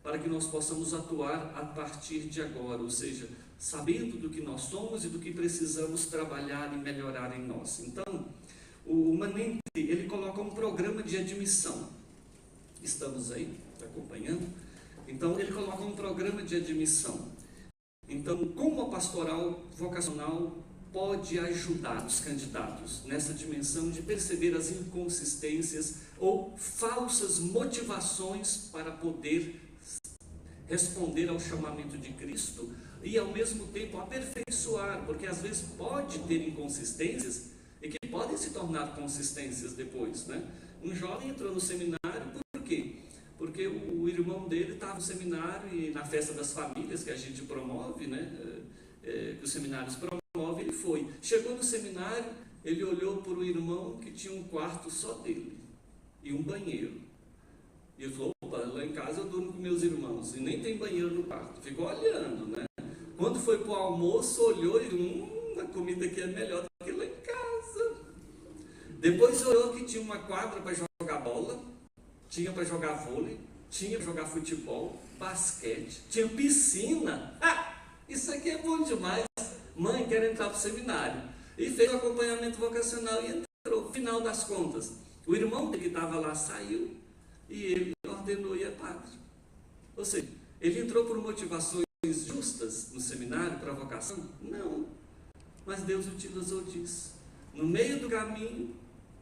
para que nós possamos atuar a partir de agora, ou seja, sabendo do que nós somos e do que precisamos trabalhar e melhorar em nós. Então, o Manente, ele coloca um programa de admissão. Estamos aí, acompanhando? Então, ele coloca um programa de admissão. Então, como a pastoral vocacional pode ajudar os candidatos nessa dimensão de perceber as inconsistências ou falsas motivações para poder responder ao chamamento de Cristo e, ao mesmo tempo, aperfeiçoar, porque às vezes pode ter inconsistências e que podem se tornar consistências depois, né? Um jovem entrou no seminário, por quê? Porque o irmão dele estava no seminário e na festa das famílias que a gente promove, né? Que os seminários promovem, ele foi. Chegou no seminário, ele olhou para o irmão que tinha um quarto só dele e um banheiro. E ele falou: opa, lá em casa eu durmo com meus irmãos e nem tem banheiro no quarto. Ficou olhando, né? Quando foi para o almoço, olhou e a comida aqui é melhor do que lá em casa. Depois olhou que tinha uma quadra para jogar bola, tinha para jogar vôlei, tinha para jogar futebol, basquete, tinha piscina. Isso aqui é bom demais. Mãe, quero entrar para o seminário. E fez o acompanhamento vocacional e entrou. Final das contas, o irmão que estava lá saiu e ele ordenou e é padre. Ou seja, ele entrou por motivações justas no seminário para a vocação? Não. Mas Deus utilizou disso. No meio do caminho,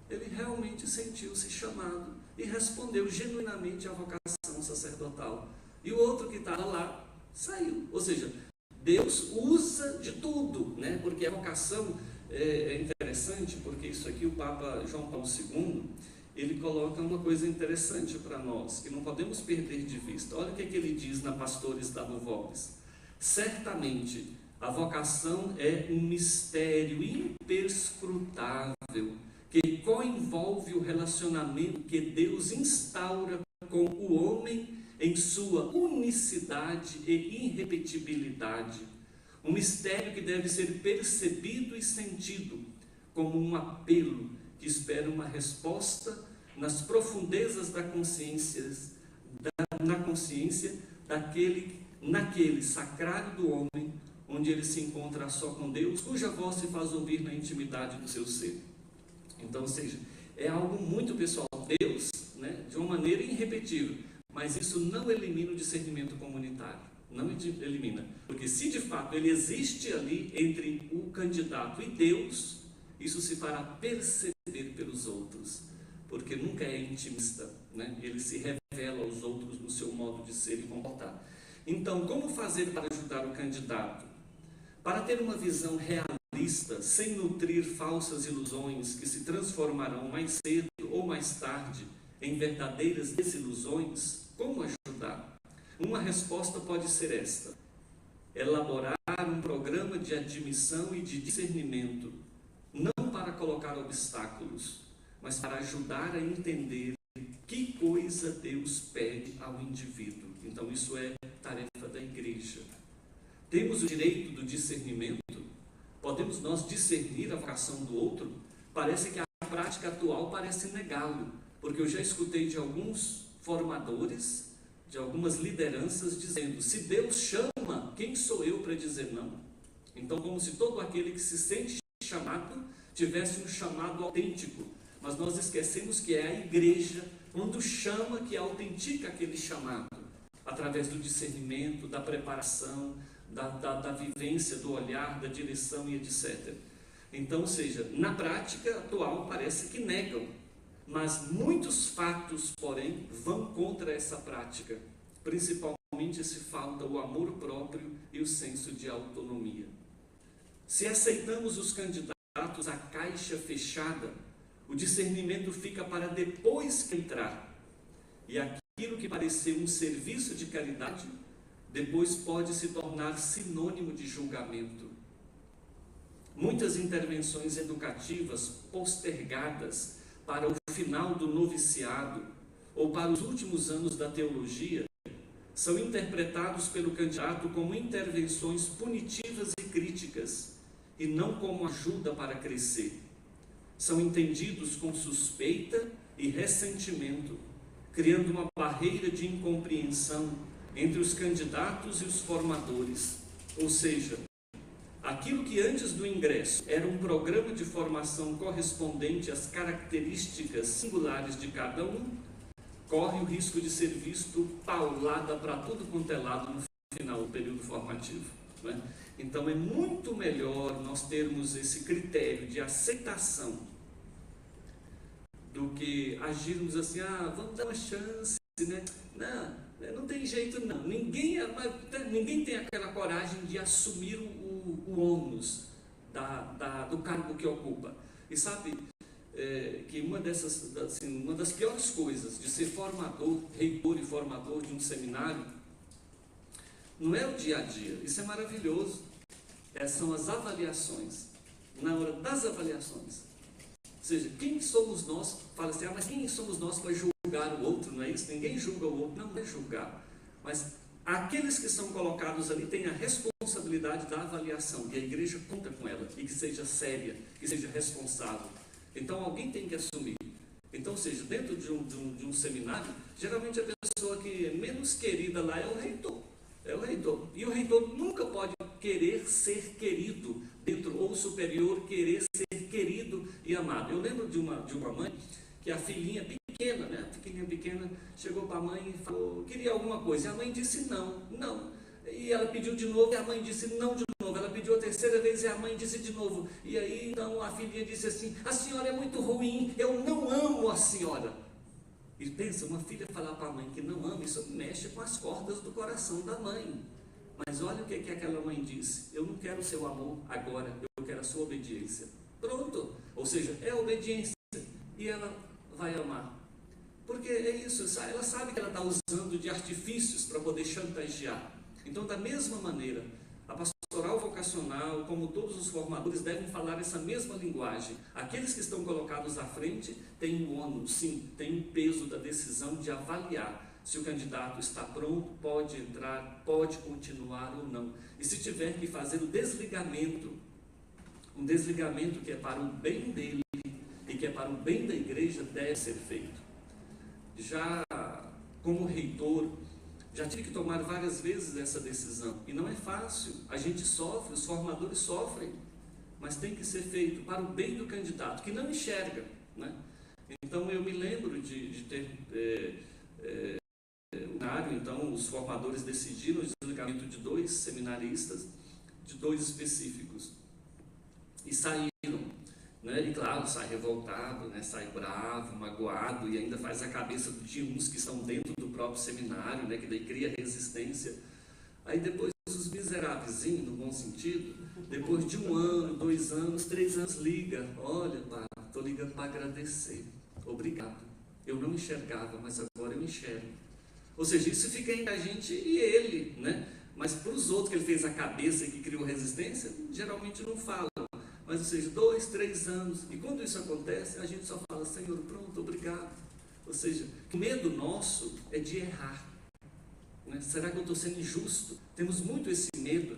ele realmente sentiu-se chamado e respondeu genuinamente à vocação sacerdotal. E o outro que estava lá saiu. Ou seja, Deus usa de tudo, né? Porque a vocação é interessante, porque isso aqui o Papa João Paulo II, ele coloca uma coisa interessante para nós, que não podemos perder de vista. Olha o que ele diz na Pastores da Vobis. Certamente, a vocação é um mistério imperscrutável, que coenvolve o relacionamento que Deus instaura com o homem em sua unicidade e irrepetibilidade. Um mistério que deve ser percebido e sentido como um apelo que espera uma resposta nas profundezas da consciência, na consciência naquele sacrário do homem, onde ele se encontra só com Deus, cuja voz se faz ouvir na intimidade do seu ser. Então, ou seja, é algo muito pessoal. Deus, né, de uma maneira irrepetível, mas isso não elimina o discernimento comunitário. Não elimina, porque se de fato ele existe ali entre o candidato e Deus, isso se fará perceber pelos outros, porque nunca é intimista, né? Ele se revela aos outros no seu modo de ser e comportar. Então, como fazer para ajudar o candidato? Para ter uma visão realista, sem nutrir falsas ilusões que se transformarão mais cedo ou mais tarde em verdadeiras desilusões, como ajudar? Uma resposta pode ser esta: elaborar um programa de admissão e de discernimento, não para colocar obstáculos, mas para ajudar a entender que coisa Deus pede ao indivíduo. Então isso é tarefa da igreja. Temos o direito do discernimento? Podemos nós discernir a vocação do outro? Parece que a prática atual parece negá-lo, porque eu já escutei de alguns formadores, de algumas lideranças dizendo: se Deus chama, quem sou eu para dizer não? Então, como se todo aquele que se sente chamado tivesse um chamado autêntico, mas nós esquecemos que é a igreja, quando chama, que autentica aquele chamado, através do discernimento, da preparação, da vivência, do olhar, da direção e etc. Então, ou seja, na prática atual parece que negam, mas muitos fatos, porém, vão contra essa prática. Principalmente se falta o amor próprio e o senso de autonomia. Se aceitamos os candidatos à caixa fechada, o discernimento fica para depois que entrar. E aquilo que pareceu um serviço de caridade, depois pode se tornar sinônimo de julgamento. Muitas intervenções educativas postergadas para o final do noviciado ou para os últimos anos da teologia são interpretados pelo candidato como intervenções punitivas e críticas, e não como ajuda para crescer. São entendidos com suspeita e ressentimento, criando uma barreira de incompreensão entre os candidatos e os formadores. Ou seja, aquilo que antes do ingresso era um programa de formação correspondente às características singulares de cada um, corre o risco de ser visto paulada para tudo quanto é lado no final do período formativo, né? Então é muito melhor nós termos esse critério de aceitação do que agirmos assim: vamos dar uma chance, né? Não tem jeito não. Ninguém tem aquela coragem de assumir o ônus do cargo que ocupa. E sabe que uma das piores coisas de ser formador, reitor e formador de um seminário, não é o dia a dia. Isso é maravilhoso. São as avaliações. Na hora das avaliações. Ou seja, quem somos nós? Fala assim: mas quem somos nós para julgar o outro? Não é isso? Ninguém julga o outro. Não é julgar. Mas aqueles que são colocados ali têm a responsabilidade responsabilidade da avaliação, e a igreja conta com ela, e que seja séria, que seja responsável. Então alguém tem que assumir. Então, ou seja, dentro de um seminário, geralmente a pessoa que é menos querida lá é o reitor. É o reitor. E o reitor nunca pode querer ser querido dentro, ou o superior querer ser querido e amado. Eu lembro de uma mãe que a filhinha pequena, né? A filhinha pequena chegou para a mãe e falou, queria alguma coisa. E a mãe disse não, não. E ela pediu de novo e a mãe disse não de novo. Ela pediu a terceira vez e a mãe disse de novo. E aí então a filhinha disse assim, a senhora é muito ruim, eu não amo a senhora. E pensa, uma filha falar para a mãe que não ama, isso mexe com as cordas do coração da mãe. Mas olha o que aquela mãe disse, eu não quero o seu amor agora, eu quero a sua obediência. Pronto, ou seja, é a obediência e ela vai amar. Porque é isso, ela sabe que ela está usando de artifícios para poder chantagear. Então, da mesma maneira, a pastoral vocacional, como todos os formadores, devem falar essa mesma linguagem. Aqueles que estão colocados à frente têm o ônus, sim, têm o peso da decisão de avaliar se o candidato está pronto, pode entrar, pode continuar ou não. E se tiver que fazer o desligamento, um desligamento que é para o bem dele e que é para o bem da igreja, deve ser feito. Já como reitor, já tive que tomar várias vezes essa decisão, e não é fácil, a gente sofre, os formadores sofrem, mas tem que ser feito para o bem do candidato, que não enxerga, né? Então eu me lembro de ter então os formadores decidiram o desligamento de 2 seminaristas, de 2 específicos, e saíram, né? E claro, sai revoltado, né? Sai bravo, magoado, e ainda faz a cabeça de uns que estão dentro do próprio seminário, né? Que daí cria resistência. Aí depois os miseráveis, no bom sentido, depois de 1 ano, 2 anos, 3 anos, liga, olha, estou ligando para agradecer, obrigado, eu não enxergava, mas agora eu enxergo. Ou seja, isso fica entre a gente e ele, né? Mas para os outros que ele fez a cabeça e que criou resistência, geralmente não falam. Mas, ou seja, 2, 3 anos, e quando isso acontece, a gente só fala, Senhor, pronto, obrigado. Ou seja, o medo nosso é de errar, né? Será que eu estou sendo injusto? Temos muito esse medo.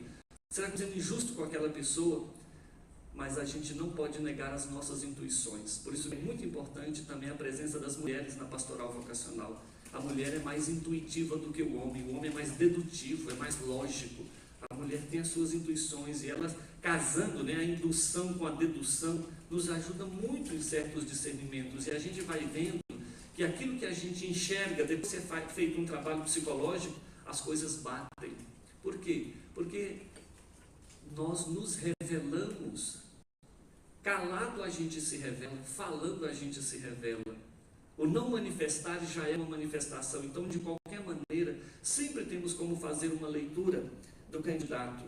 Será que eu estou sendo injusto com aquela pessoa? Mas a gente não pode negar as nossas intuições. Por isso é muito importante também a presença das mulheres na pastoral vocacional. A mulher é mais intuitiva do que o homem é mais dedutivo, é mais lógico. A mulher tem as suas intuições, e elas, casando, né, a indução com a dedução, nos ajuda muito em certos discernimentos, e a gente vai vendo que aquilo que a gente enxerga, depois de ser feito um trabalho psicológico, as coisas batem. Por quê? Porque nós nos revelamos, calado a gente se revela, falando a gente se revela. O não manifestar já é uma manifestação. Então, de qualquer maneira, sempre temos como fazer uma leitura do candidato.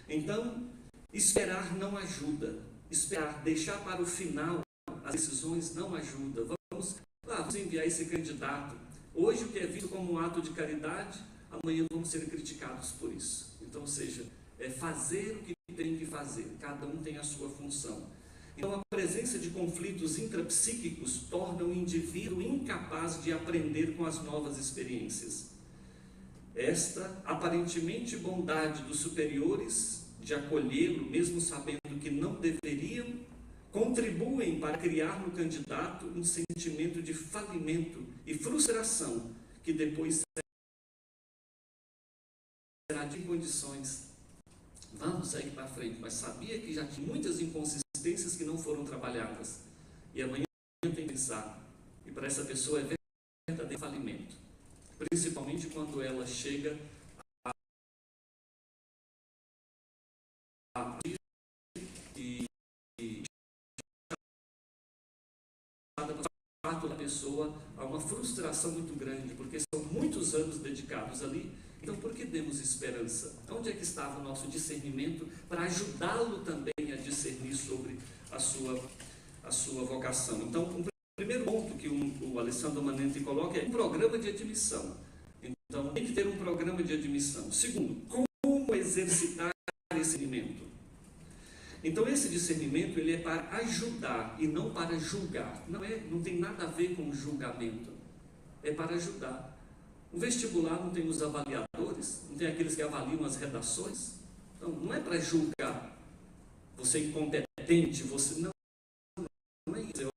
Então, esperar não ajuda. Esperar, deixar para o final as decisões não ajuda. Vamos enviar esse candidato. Hoje, o que é visto como um ato de caridade, amanhã vamos ser criticados por isso. Então, ou seja, é fazer o que tem que fazer. Cada um tem a sua função. Então, a presença de conflitos intrapsíquicos torna o indivíduo incapaz de aprender com as novas experiências. Esta aparentemente bondade dos superiores de acolhê-lo, mesmo sabendo que não deveriam, contribuem para criar no candidato um sentimento de falimento e frustração, que depois será de condições. Vamos sair para frente, mas sabia que já tinha muitas inconsistências que não foram trabalhadas. E amanhã tem que pensar. E para essa pessoa é verdadeiro falimento. Principalmente quando ela chega da pessoa a uma frustração muito grande, porque são muitos anos dedicados ali. Então, por que demos esperança? Onde é que estava o nosso discernimento para ajudá-lo também a discernir sobre a sua vocação? Então, o primeiro ponto que o Alessandro Manenti coloca é um programa de admissão. Então, tem que ter um programa de admissão. Segundo, como exercitar esse discernimento? Então, esse discernimento ele é para ajudar e não para julgar. Não tem nada a ver com julgamento. É para ajudar. O vestibular não tem os avaliadores, não tem aqueles que avaliam as redações. Então, não é para julgar, você é incompetente, você não é isso.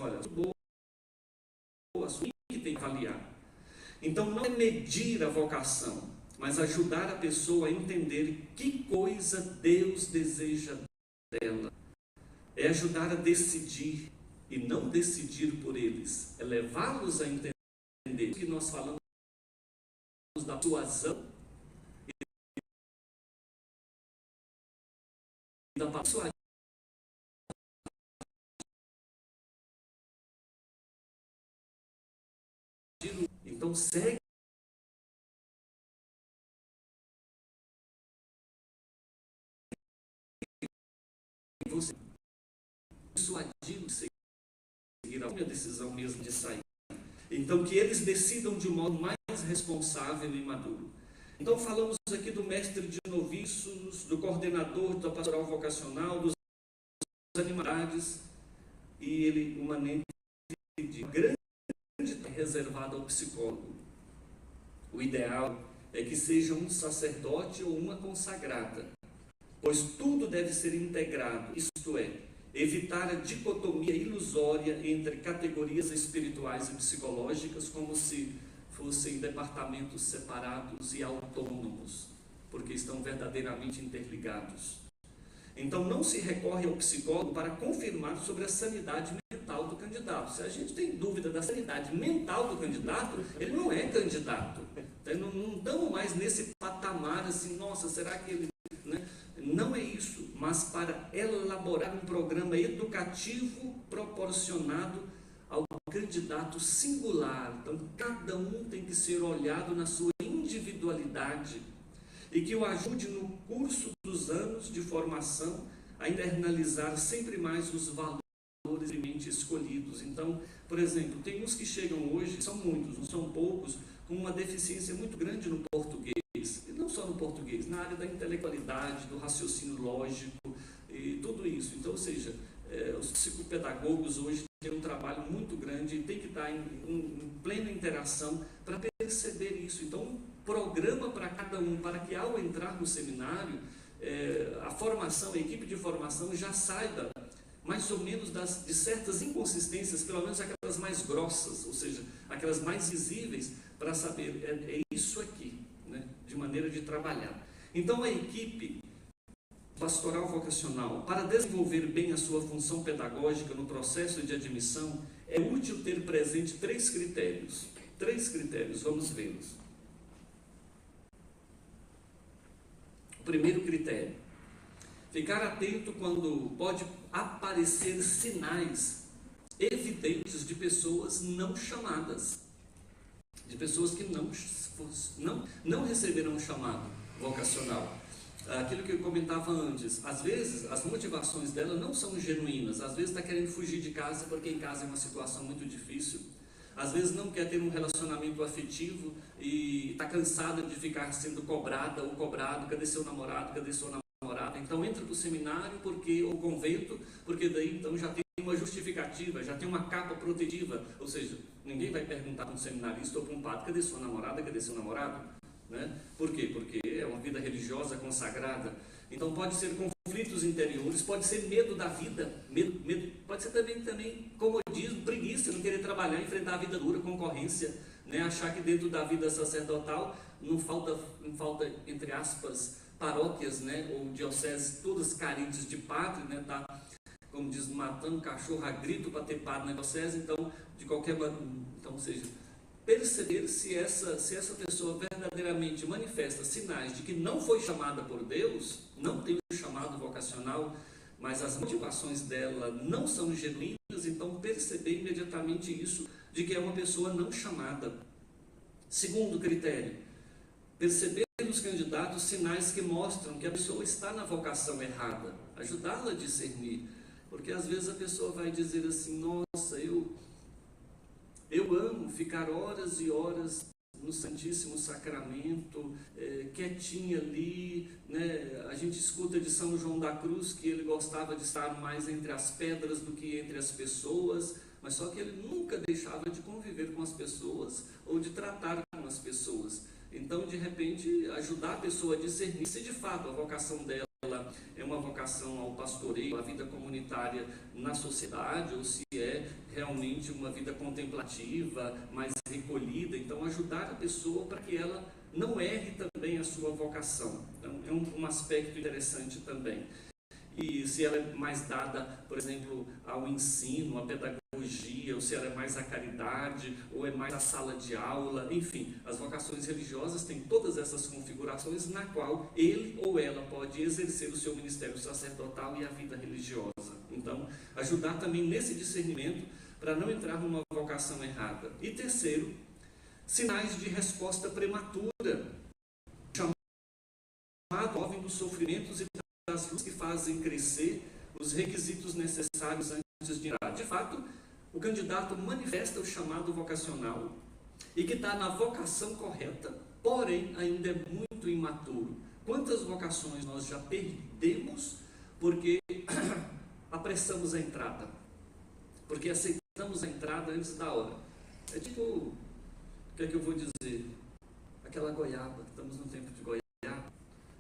Olha, boa, sua que tem que avaliar. Então, não é medir a vocação, mas ajudar a pessoa a entender que coisa Deus deseja dela. É ajudar a decidir e não decidir por eles. É levá-los a entender que nós falamos da persuasão e da persuasão. Então, segue você persuadido de seguir a minha decisão mesmo de sair. Então, que eles decidam de um modo mais responsável e maduro. Então, falamos aqui do mestre de noviços, do coordenador da pastoral vocacional, dos animadores, e ele, uma mente de grande reservada ao psicólogo. O ideal é que seja um sacerdote ou uma consagrada, pois tudo deve ser integrado, isto é, evitar a dicotomia ilusória entre categorias espirituais e psicológicas, como se fossem departamentos separados e autônomos, porque estão verdadeiramente interligados. Então, não se recorre ao psicólogo para confirmar sobre a sanidade mental do candidato. Se a gente tem dúvida da sanidade mental do candidato, ele não é candidato. Então, não estamos mais nesse patamar assim, nossa, será que ele... Né? Não é isso, mas para elaborar um programa educativo proporcionado ao candidato singular. Então, cada um tem que ser olhado na sua individualidade e que o ajude no curso dos anos de formação a internalizar sempre mais os valores escolhidos. Então, por exemplo, tem uns que chegam hoje, são muitos, não são poucos, com uma deficiência muito grande no português, e não só no português, na área da intelectualidade, do raciocínio lógico e tudo isso. Então, ou seja, os psicopedagogos hoje têm um trabalho muito grande e tem que estar em plena interação para perceber isso. Então, um programa para cada um, para que ao entrar no seminário, a formação, a equipe de formação já saiba mais ou menos de certas inconsistências, pelo menos aquelas mais grossas, ou seja, aquelas mais visíveis, para saber, é isso aqui, né, de maneira de trabalhar. Então, a equipe pastoral vocacional, para desenvolver bem a sua função pedagógica no processo de admissão, é útil ter presente três critérios. Três critérios, vamos vê-los. O primeiro critério: ficar atento quando pode aparecer sinais evidentes de pessoas não chamadas, de pessoas que não receberam um chamado vocacional. Aquilo que eu comentava antes, às vezes as motivações dela não são genuínas, às vezes está querendo fugir de casa porque em casa é uma situação muito difícil, às vezes não quer ter um relacionamento afetivo e está cansada de ficar sendo cobrada ou cobrado, cadê seu namorado, cadê sua namorada? Então entra para o seminário ou convento, porque daí então já tem uma justificativa, já tem uma capa protetiva, ou seja, ninguém vai perguntar para um seminarista ou para um padre, cadê sua namorada, cadê seu namorado? Né? Por quê? Porque é uma vida religiosa consagrada. Então pode ser conflitos interiores, pode ser medo da vida, medo, pode ser também comodismo, preguiça, não querer trabalhar, enfrentar a vida dura, concorrência, né? Achar que dentro da vida sacerdotal não falta, entre aspas, paróquias, né? Ou dioceses todas carentes de padre, né? Tá, como diz, matando cachorro a grito para ter padre na diocese. Então, de qualquer maneira, então, ou seja, perceber se essa pessoa verdadeiramente manifesta sinais de que não foi chamada por Deus, não tem um chamado vocacional, mas as motivações dela não são genuínas, então perceber imediatamente isso, de que é uma pessoa não chamada. Segundo critério: perceber nos candidatos sinais que mostram que a pessoa está na vocação errada, ajudá-la a discernir, porque às vezes a pessoa vai dizer assim, nossa, eu amo ficar horas e horas no Santíssimo Sacramento, quietinha ali, né? A gente escuta de São João da Cruz que ele gostava de estar mais entre as pedras do que entre as pessoas, mas só que ele nunca deixava de conviver com as pessoas ou de tratar com com as pessoas. Então, de repente, ajudar a pessoa a discernir se de fato a vocação dela é uma vocação ao pastoreio, à vida comunitária na sociedade, ou se é realmente uma vida contemplativa, mais recolhida. Então, ajudar a pessoa para que ela não erre também a sua vocação. Então, é um aspecto interessante também. E se ela é mais dada, por exemplo, ao ensino, à pedagogia, ou se ela é mais à caridade, ou é mais à sala de aula, enfim, as vocações religiosas têm todas essas configurações na qual ele ou ela pode exercer o seu ministério sacerdotal e a vida religiosa. Então, ajudar também nesse discernimento para não entrar numa vocação errada. E terceiro, sinais de resposta prematura, chamado jovem dos sofrimentos e das lutas que fazem crescer os requisitos necessários antes de entrar. De fato, o candidato manifesta o chamado vocacional e que está na vocação correta, porém ainda é muito imaturo. Quantas vocações nós já perdemos porque apressamos a entrada, porque aceitamos a entrada antes da hora? É tipo, o que é que eu vou dizer? Aquela goiaba, estamos no tempo de goiaba.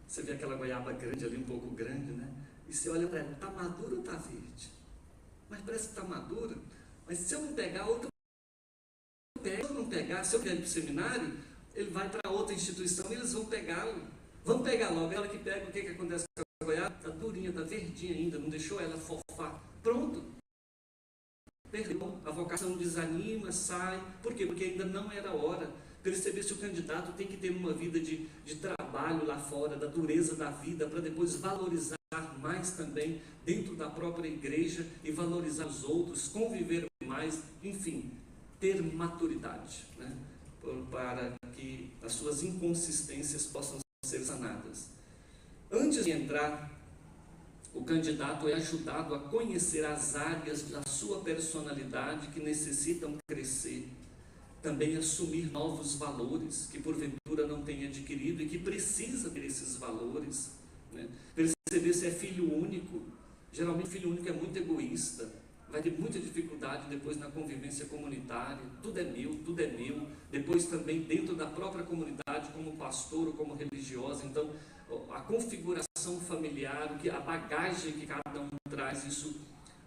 Você vê aquela goiaba grande ali, um pouco grande, né? E você olha para ela, está madura ou está verde? Mas parece que está madura. Mas se eu não pegar, outro pega. Se eu não pegar, se eu vier para o seminário, ele vai para outra instituição e eles vão pegá-lo. Vamos pegar logo. Ela que pega, o que acontece com a goiaba? Está durinha, está verdinha ainda, não deixou ela fofar. Pronto. Perdeu. A vocação desanima, sai. Por quê? Porque ainda não era hora. Perceber se o candidato tem que ter uma vida de trabalho lá fora, da dureza da vida, para depois valorizar mais também dentro da própria igreja e valorizar os outros, conviver mais, enfim, ter maturidade, né? Para que as suas inconsistências possam ser sanadas. Antes de entrar, o candidato é ajudado a conhecer as áreas da sua personalidade que necessitam crescer, também assumir novos valores que porventura não tem adquirido e que precisa ter esses valores, né? Perceber se é filho único. Geralmente filho único é muito egoísta, vai ter muita dificuldade depois na convivência comunitária, tudo é meu, depois também dentro da própria comunidade, como pastor ou como religiosa. Então, a configuração familiar, a bagagem que cada um traz, isso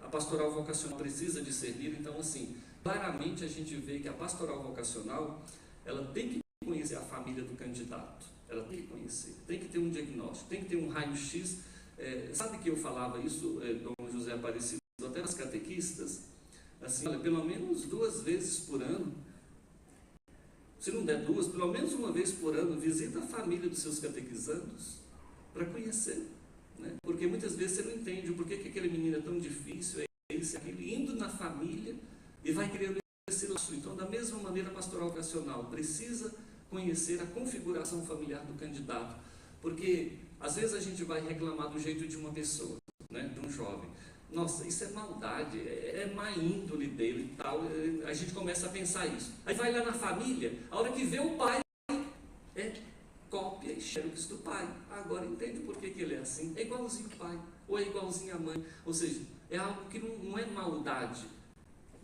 a pastoral vocacional precisa discernir. Então, assim, claramente a gente vê que a pastoral vocacional, ela tem que conhecer a família do candidato, ela tem que conhecer, tem que ter um diagnóstico, tem que ter um raio-x. Sabe que eu falava isso, Dom José Aparecido, até nas catequistas, assim, olha, pelo menos 2 vezes por ano, se não der 2, pelo menos 1 vez por ano, visita a família dos seus catequizandos para conhecer, né? Porque muitas vezes você não entende o porquê que aquele menino é tão difícil, esse, aquilo, indo na família e vai criando esse laço. Então, da mesma maneira, a pastoral vocacional precisa conhecer a configuração familiar do candidato, porque às vezes a gente vai reclamar do jeito de uma pessoa, né, de um jovem. Nossa, isso é maldade, é má índole dele e tal. A gente começa a pensar isso. Aí vai lá na família, a hora que vê o pai, é cópia e xerox do pai. Agora entende por que ele é assim. É igualzinho o pai, ou é igualzinho a mãe. Ou seja, é algo que não é maldade.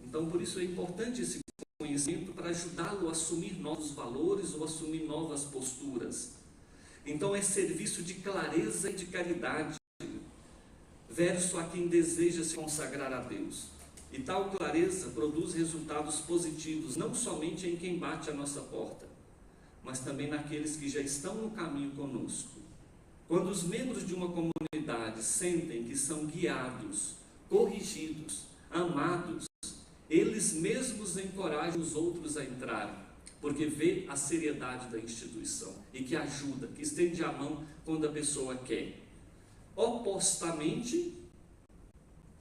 Então, por isso é importante esse conhecimento para ajudá-lo a assumir novos valores ou assumir novas posturas. Então, é serviço de clareza e de caridade, verso a quem deseja se consagrar a Deus. E tal clareza produz resultados positivos, não somente em quem bate a nossa porta, mas também naqueles que já estão no caminho conosco. Quando os membros de uma comunidade sentem que são guiados, corrigidos, amados, eles mesmos encorajam os outros a entrarem, porque vê a seriedade da instituição e que ajuda, que estende a mão quando a pessoa quer. Opostamente,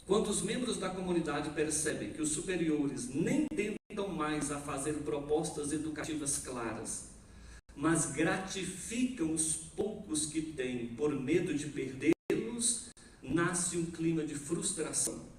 quando os membros da comunidade percebem que os superiores nem tentam mais a fazer propostas educativas claras, mas gratificam os poucos que têm por medo de perdê-los, nasce um clima de frustração.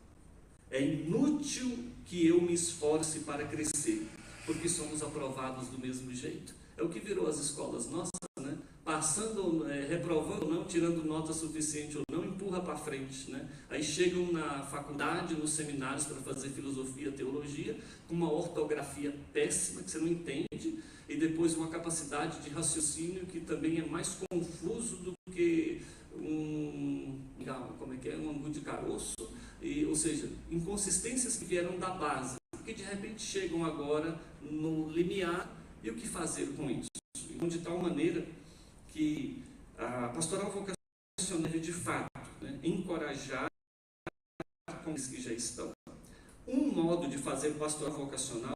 É inútil que eu me esforce para crescer, porque somos aprovados do mesmo jeito. É o que virou as escolas nossas, né? Passando, reprovando ou não, tirando nota suficiente ou não, empurra empurra para frente, né? Aí chegam na faculdade, nos seminários para fazer filosofia, teologia, com uma ortografia péssima, que você não entende, e depois uma capacidade de raciocínio que também é mais confuso do que um angu de caroço, ou seja, inconsistências que vieram da base, que de repente chegam agora no limiar, e o que fazer com isso? Então, de tal maneira que a pastoral vocacional deve, de fato, né, encorajar aqueles que já estão. Um modo de fazer pastoral vocacional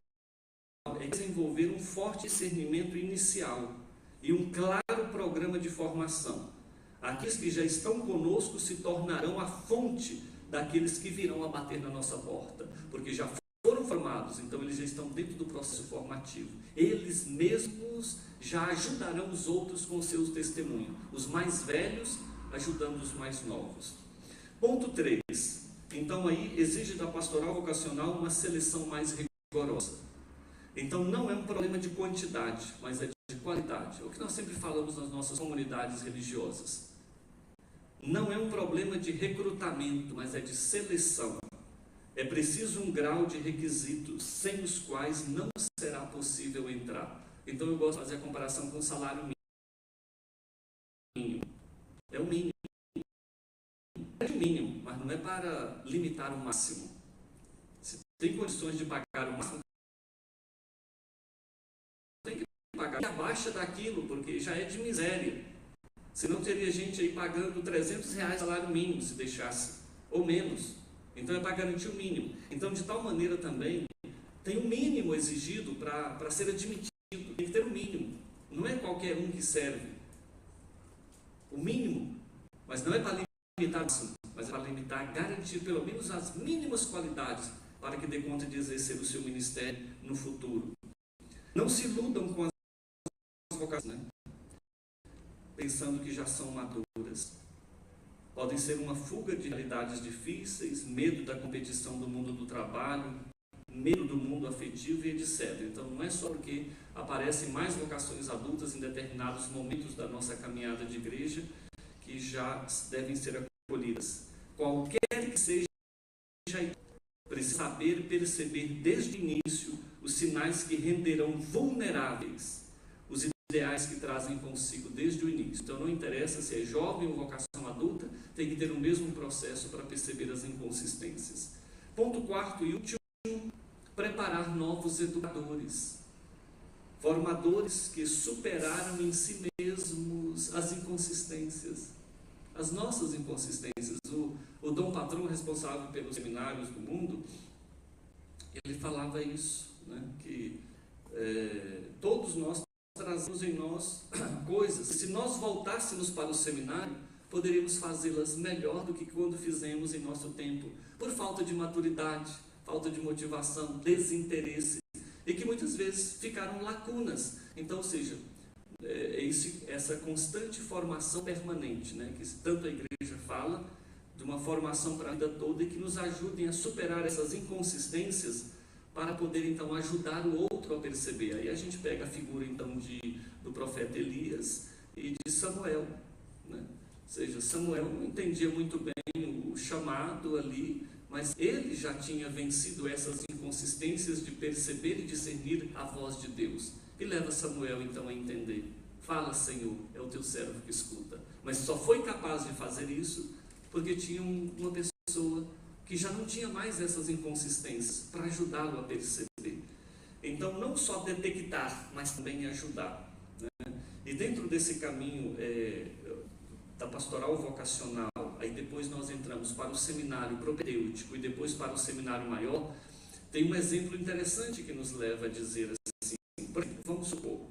é desenvolver um forte discernimento inicial e um claro programa de formação. Aqueles que já estão conosco se tornarão a fonte daqueles que virão a bater na nossa porta, porque já foram formados, então eles já estão dentro do processo formativo. Eles mesmos já ajudarão os outros com o seu testemunho, os mais velhos ajudando os mais novos. Ponto 3. Então aí exige da pastoral vocacional uma seleção mais rigorosa. Então não é um problema de quantidade, mas é de qualidade. É o que nós sempre falamos nas nossas comunidades religiosas. Não é um problema de recrutamento, mas é de seleção. É preciso um grau de requisitos sem os quais não será possível entrar. Então eu gosto de fazer a comparação com o salário mínimo. É o mínimo. É o mínimo, mas não é para limitar o máximo. Se tem condições de pagar o máximo, tem que pagar. E abaixa daquilo, porque já é de miséria. Senão teria gente aí pagando R$300 salário mínimo, se deixasse, ou menos. Então é para garantir o mínimo. Então, de tal maneira também, tem um mínimo exigido para ser admitido. Tem que ter um mínimo. Não é qualquer um que serve. O mínimo. Mas não é para limitar, mas é para limitar, garantir pelo menos as mínimas qualidades para que dê conta de exercer o seu ministério no futuro. Não se iludam com as vocações, né? Pensando que já são maduras. Podem ser uma fuga de realidades difíceis, medo da competição do mundo do trabalho, medo do mundo afetivo e etc. Então não é só porque aparecem mais vocações adultas em determinados momentos da nossa caminhada de igreja que já devem ser acolhidas. Qualquer que seja, precisa saber perceber desde o início os sinais que renderão vulneráveis os ideais que trazem consigo desde o início. Então não interessa se é jovem ou vocação adulta, tem que ter o mesmo processo para perceber as inconsistências. Ponto 4 e último, preparar novos educadores, formadores que superaram em si mesmos as inconsistências, as nossas inconsistências. O Dom Patrão, responsável pelos seminários do mundo, ele falava isso, né? Que todos nós trazemos em nós coisas. Se nós voltássemos para o seminário, poderíamos fazê-las melhor do que quando fizemos em nosso tempo, por falta de maturidade, falta de motivação, desinteresse, e que muitas vezes ficaram lacunas. Então, ou seja, essa constante formação permanente, né, que tanto a igreja fala, de uma formação para a vida toda, e que nos ajudem a superar essas inconsistências, para poder então ajudar o outro a perceber. Aí a gente pega a figura então do profeta Elias e de Samuel, né? Ou seja, Samuel não entendia muito bem o chamado ali, mas ele já tinha vencido essas inconsistências de perceber e discernir a voz de Deus, e leva Samuel então a entender: fala, Senhor, é o teu servo que escuta. Mas só foi capaz de fazer isso porque tinha uma pessoa que já não tinha mais essas inconsistências para ajudá-lo a perceber. Então, não só detectar, mas também ajudar, né? E dentro desse caminho da pastoral vocacional, aí depois nós entramos para o seminário propedêutico e depois para o seminário maior, tem um exemplo interessante que nos leva a dizer assim, por exemplo, vamos supor,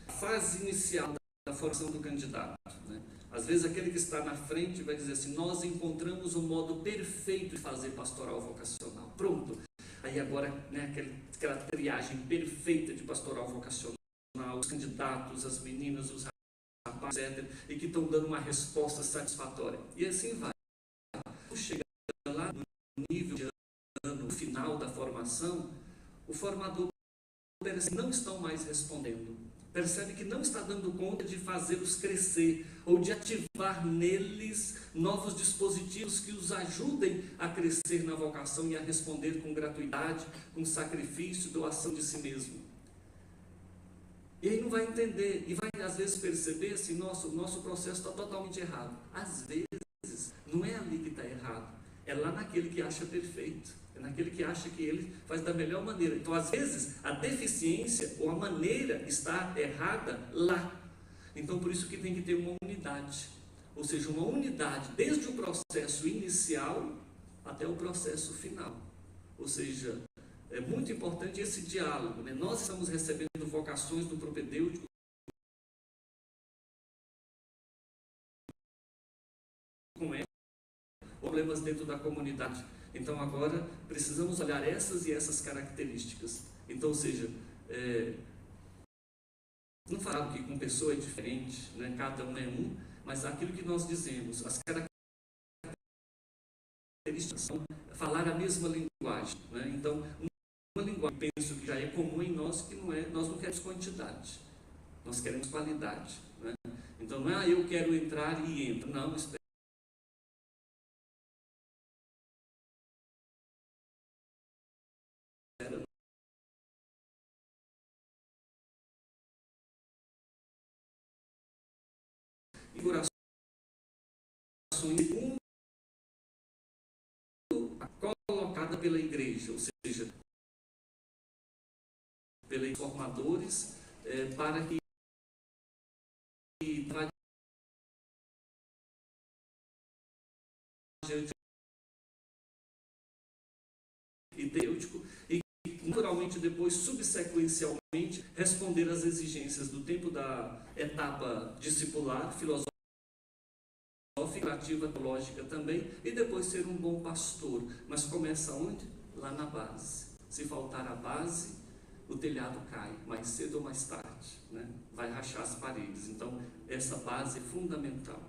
a fase inicial da formação do candidato, né? Às vezes aquele que está na frente vai dizer assim: nós encontramos o modo perfeito de fazer pastoral vocacional. Pronto. Aí agora, né, aquela triagem perfeita de pastoral vocacional, os candidatos, as meninas, os rapazes, etc., e que estão dando uma resposta satisfatória. E assim vai. Chega lá no nível de ano, no final da formação, o formador não estão mais respondendo. percebe que não está dando conta de fazê-los crescer ou de ativar neles novos dispositivos que os ajudem a crescer na vocação e a responder com gratuidade, com sacrifício, doação de si mesmo. E aí não vai entender e vai às vezes perceber assim, nossa, o nosso processo está totalmente errado. Às vezes não é ali que está errado, é lá naquele que acha perfeito. É naquele que acha que ele faz da melhor maneira. Então, às vezes, a deficiência ou a maneira está errada lá. Então, por isso que tem que ter uma unidade. Ou seja, uma unidade desde o processo inicial até o processo final. Ou seja, é muito importante esse diálogo, né? Nós estamos recebendo vocações do propedêutico com problemas dentro da comunidade. Então agora precisamos olhar essas e essas características. Então, ou seja, não falar que com pessoa é diferente, né? Cada um é um, mas aquilo que nós dizemos, as características são falar a mesma linguagem, né? Então, uma linguagem que penso que já é comum em nós, que não é, nós não queremos quantidade, nós queremos qualidade, né? Então não é eu quero entrar e entro, não, espera. Configuração colocada pela igreja, ou seja, pelos formadores, para que idêutico e naturalmente depois subsequencialmente responder às exigências do tempo da etapa discipular, filosófica, criativa, teológica também, e depois ser um bom pastor. Mas começa onde? Lá na base. Se faltar a base, o telhado cai, mais cedo ou mais tarde, né? Vai rachar as paredes. Então essa base é fundamental.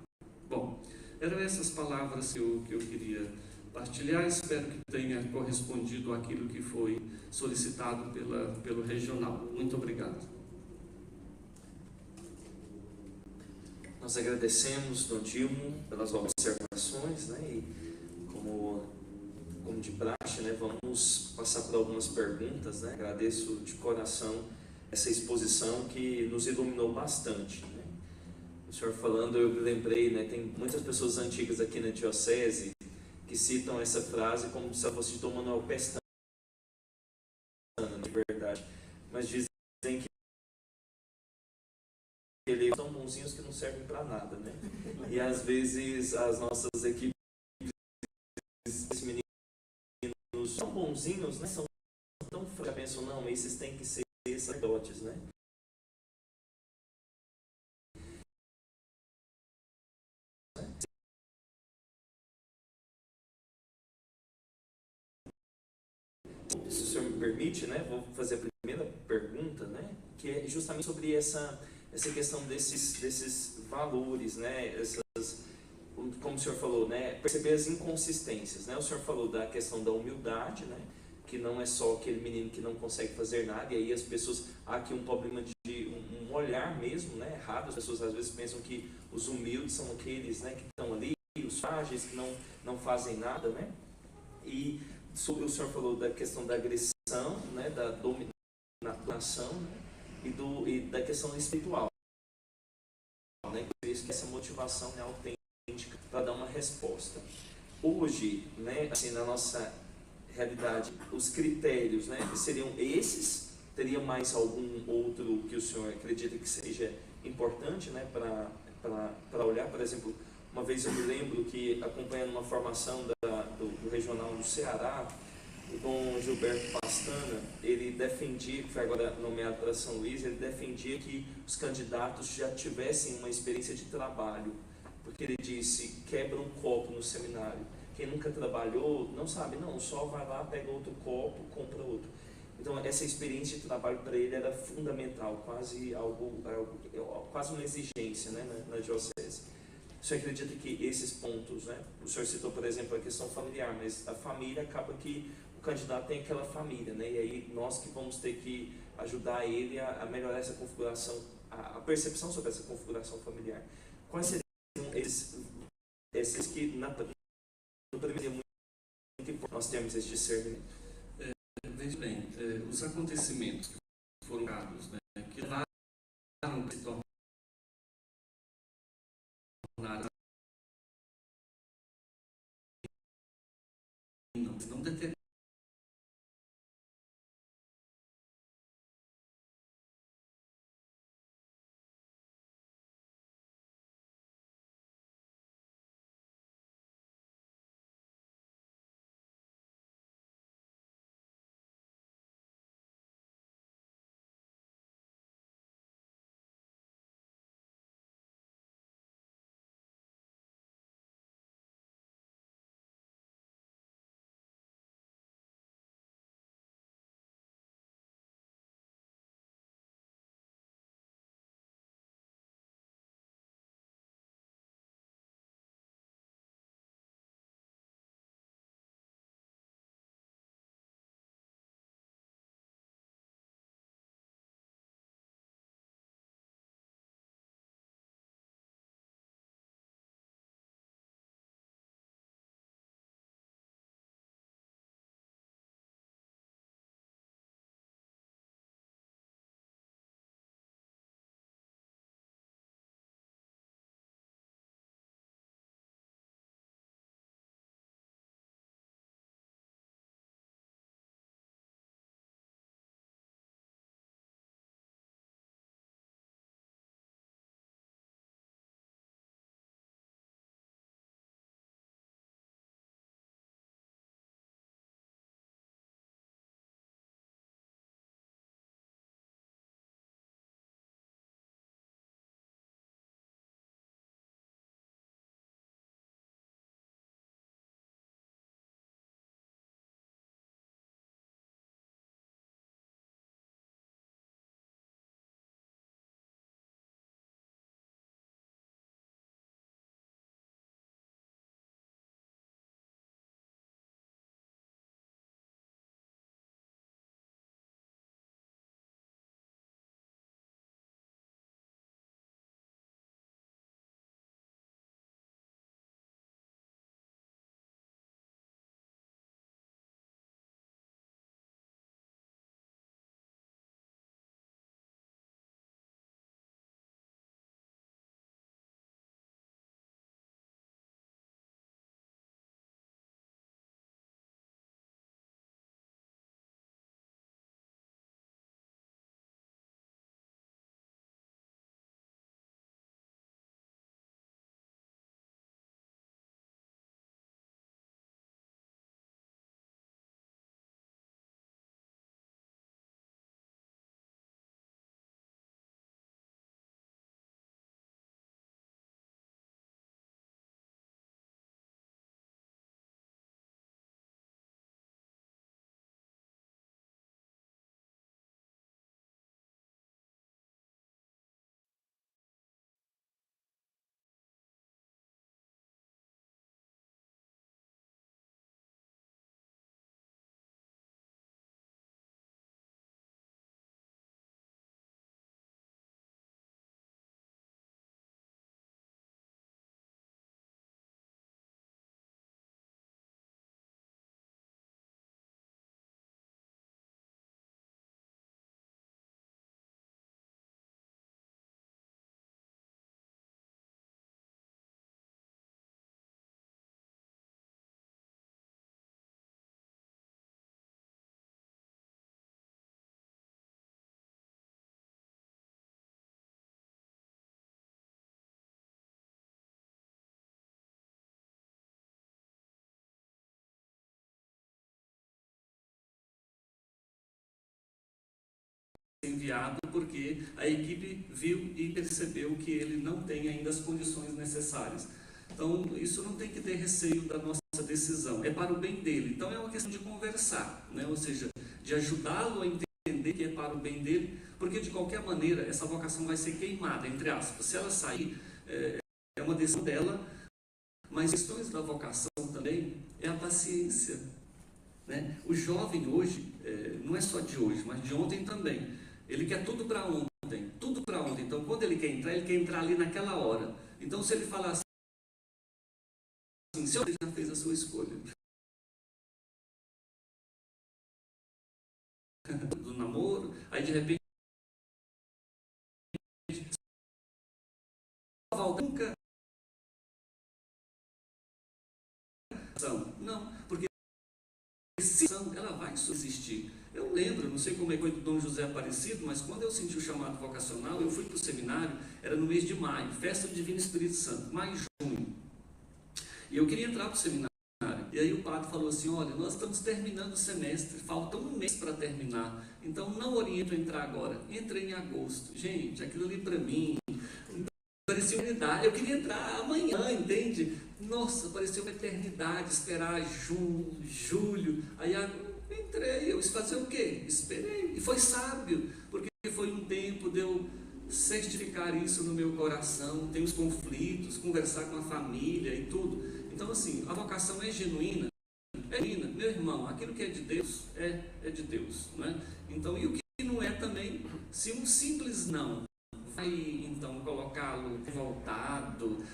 Bom, eram essas palavras que eu queria partilhar. Espero que tenha correspondido àquilo que foi solicitado pelo regional. Muito obrigado. Nós agradecemos, Dom Dilmo, pelas observações, né? E como de praxe, né? Vamos passar por algumas perguntas, né? Agradeço de coração essa exposição que nos iluminou bastante, né? O senhor falando, eu me lembrei, né? Tem muitas pessoas antigas aqui na diocese que citam essa frase como se ela fosse de Dom Manuel Pestana, de verdade, mas dizem que eles são bonzinhos que não servem para nada, né? E às vezes as nossas equipes, esses meninos são bonzinhos, né? São tão fracos, pensam, não, esses têm que ser sacerdotes, né? Se o senhor me permite, né, vou fazer a primeira pergunta, né, que é justamente sobre essa questão desses valores, né, como o senhor falou, né, perceber as inconsistências, né, o senhor falou da questão da humildade, né, que não é só aquele menino que não consegue fazer nada, e aí as pessoas, há aqui um problema de um olhar mesmo, né, errado, as pessoas às vezes pensam que os humildes são aqueles, né, que estão ali, os frágeis, que não fazem nada, né, e sobre o senhor falou da questão da agressão, né, da dominação, né, e da questão espiritual, né, por isso que essa motivação é autêntica para dar uma resposta. Hoje, né, assim, na nossa realidade, os critérios, né, seriam esses? Teria mais algum outro que o senhor acredita que seja importante, né, para olhar? Por exemplo, uma vez eu me lembro que, acompanhando uma formação do regional do Ceará, o Dom Gilberto Pastana, ele defendia, que foi agora nomeado para São Luís, ele defendia que os candidatos já tivessem uma experiência de trabalho, porque ele disse, quebra um copo no seminário, quem nunca trabalhou não sabe, não, só vai lá, pega outro copo, compra outro. Então essa experiência de trabalho para ele era fundamental, quase uma exigência, né, na diocese. O senhor acredita que esses pontos, né, o senhor citou, por exemplo, a questão familiar, mas a família acaba que o candidato tem aquela família, né? E aí nós que vamos ter que ajudar ele a melhorar essa configuração, a percepção sobre essa configuração familiar. Quais seriam esses que no primeiro muito importante nós temos esse discernimento? Veja bem, os acontecimentos que foram dados, né, que levaram a se tornar não determinam enviado porque a equipe viu e percebeu que ele não tem ainda as condições necessárias. Então, isso não tem que ter receio da nossa decisão, é para o bem dele. Então, é uma questão de conversar, né? Ou seja, de ajudá-lo a entender que é para o bem dele, porque de qualquer maneira essa vocação vai ser queimada, entre aspas. Se ela sair, é uma decisão dela, mas questões da vocação também é a paciência. né? O jovem hoje, não é só de hoje, mas de ontem também, ele quer tudo para ontem, tudo para ontem. Então, quando ele quer entrar ali naquela hora. Então, se ele falar assim, se você já fez a sua escolha do namoro, aí de repente nunca não, porque se ela vai subsistir. Eu lembro, não sei como é que foi do Dom José Aparecido, mas quando eu senti o chamado vocacional, eu fui para o seminário, era no mês de maio, festa do Divino Espírito Santo, maio e junho. E eu queria entrar para o seminário. E aí o padre falou assim, olha, nós estamos terminando o semestre, falta um mês para terminar, então não oriento a entrar agora, entrei em agosto. Gente, aquilo ali para mim parecia uma eternidade, eu queria entrar amanhã, entende? Nossa, parecia uma eternidade, esperar junho, julho, aí eu entrei, eu quis fazer o quê? Esperei, e foi sábio, porque foi um tempo de eu certificar isso no meu coração, ter os conflitos, conversar com a família e tudo. Então assim, a vocação é genuína, meu irmão, aquilo que é de Deus, é de Deus, né? Então, e o que não é também, se um simples não vai então colocá-lo voltado,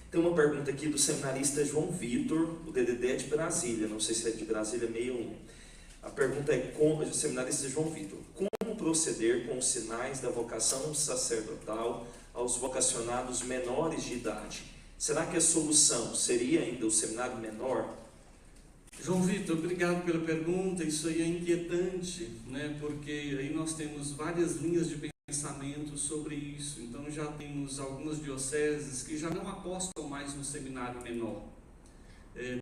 Tem uma pergunta aqui do seminarista João Vitor, o DDD é de Brasília, não sei se é de Brasília 61. A pergunta é, o seminarista João Vitor, como proceder com os sinais da vocação sacerdotal aos vocacionados menores de idade? Será que a solução seria ainda o seminário menor? João Vitor, obrigado pela pergunta. Isso aí é inquietante, né? Porque aí nós temos várias linhas de pensamento sobre isso. Então já temos algumas dioceses que já não apostam mais no seminário menor,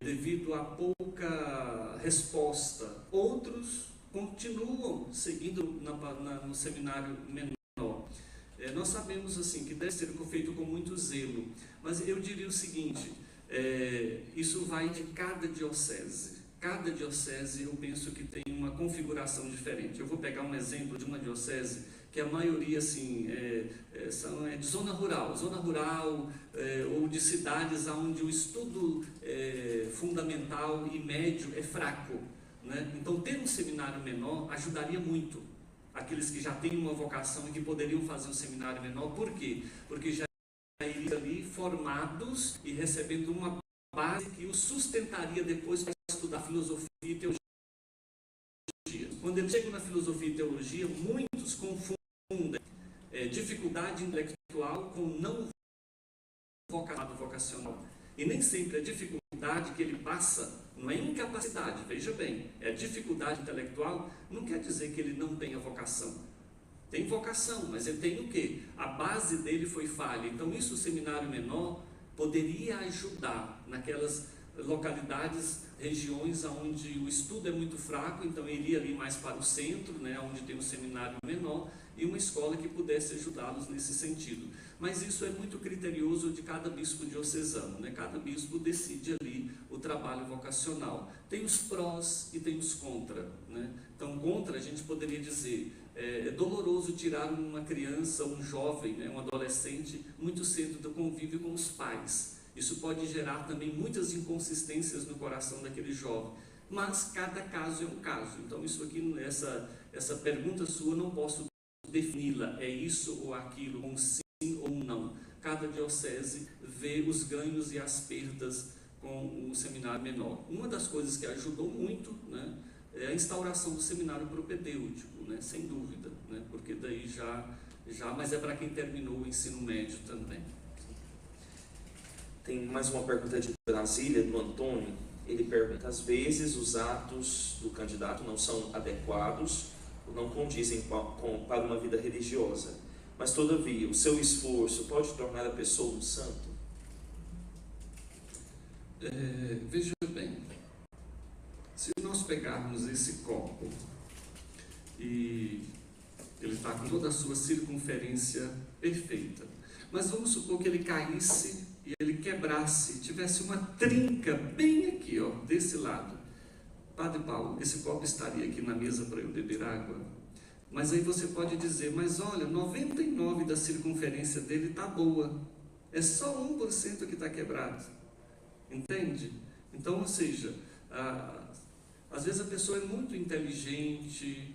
devido a pouca resposta. Outros continuam seguindo no seminário menor. Nós sabemos assim que deve ser feito com muito zelo, mas eu diria o seguinte, isso vai de cada diocese. Cada diocese eu penso que tem uma configuração diferente. Eu vou pegar um exemplo de uma diocese que a maioria assim, é de zona rural ou de cidades onde o estudo fundamental e médio é fraco, né? Então ter um seminário menor ajudaria muito aqueles que já têm uma vocação e que poderiam fazer um seminário menor. Por quê? Porque já iriam ali formados e recebendo uma base que os sustentaria depois para estudar filosofia e teologia. Quando eles chegam na filosofia e teologia, muitos confundem dificuldade intelectual com não vocacional. E nem sempre a dificuldade que ele passa não é incapacidade, veja bem, é dificuldade intelectual, não quer dizer que ele não tenha vocação. Tem vocação, mas ele tem o quê? A base dele foi falha. Então isso o seminário menor poderia ajudar naquelas localidades, regiões onde o estudo é muito fraco, então iria ali mais para o centro, né, onde tem um seminário menor, e uma escola que pudesse ajudá-los nesse sentido. Mas isso é muito criterioso de cada bispo diocesano, né? Cada bispo decide ali o trabalho vocacional. Tem os prós e tem os contra, né? Então, contra a gente poderia dizer, é doloroso tirar uma criança, um jovem, né, um adolescente, muito cedo do convívio com os pais. Isso pode gerar também muitas inconsistências no coração daquele jovem. Mas cada caso é um caso. Então, isso aqui, essa pergunta sua, não posso defini-la, é isso ou aquilo, um sim ou um não. Cada diocese vê os ganhos e as perdas com o seminário menor. Uma das coisas que ajudou muito, né, é a instauração do seminário propedêutico, né, sem dúvida, né, porque daí mas é para quem terminou o ensino médio também. Tem mais uma pergunta de Brasília, do Antônio. Ele pergunta, às vezes os atos do candidato não são adequados ou não condizem para uma vida religiosa, mas todavia o seu esforço pode tornar a pessoa um santo? Veja bem, se nós pegarmos esse copo e ele está com toda a sua circunferência perfeita, mas vamos supor que ele caísse e ele quebrasse, tivesse uma trinca bem aqui, ó, desse lado. Padre Paulo, esse copo estaria aqui na mesa para eu beber água? Mas aí você pode dizer, mas olha, 99 da circunferência dele está boa. É só 1% que está quebrado. Entende? Então, ou seja, às vezes a pessoa é muito inteligente,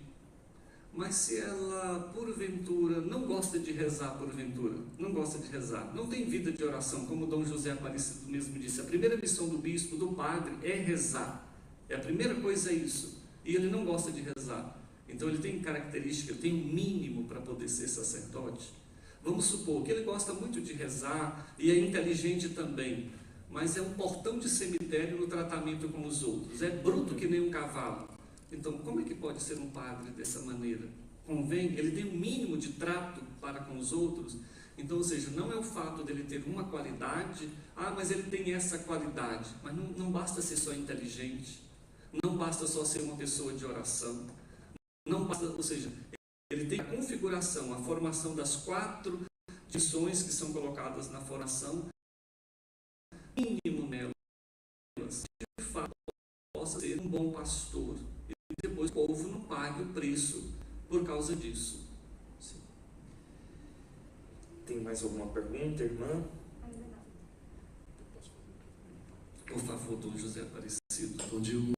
mas se ela, porventura, não gosta de rezar, porventura, não gosta de rezar, não tem vida de oração, como Dom José Aparecido mesmo disse, a primeira missão do bispo, do padre, é rezar. A primeira coisa é isso. E ele não gosta de rezar. Então ele tem característica, ele tem um mínimo para poder ser sacerdote. Vamos supor que ele gosta muito de rezar e é inteligente também, mas é um portão de cemitério no tratamento com os outros. É bruto que nem um cavalo. Então, como é que pode ser um padre dessa maneira? Convém, ele tem um mínimo de trato para com os outros. Então, ou seja, não é o fato dele ter uma qualidade, mas ele tem essa qualidade. Mas não basta ser só inteligente, não basta só ser uma pessoa de oração, não basta, ou seja, ele tem a configuração, a formação das 4 dimensões que são colocadas na formação, mínimo nelas, de fato, possa ser um bom pastor. E depois o povo não pague o preço por causa disso. Sim. Tem mais alguma pergunta, irmã? Por favor, Dom José Aparecido. Onde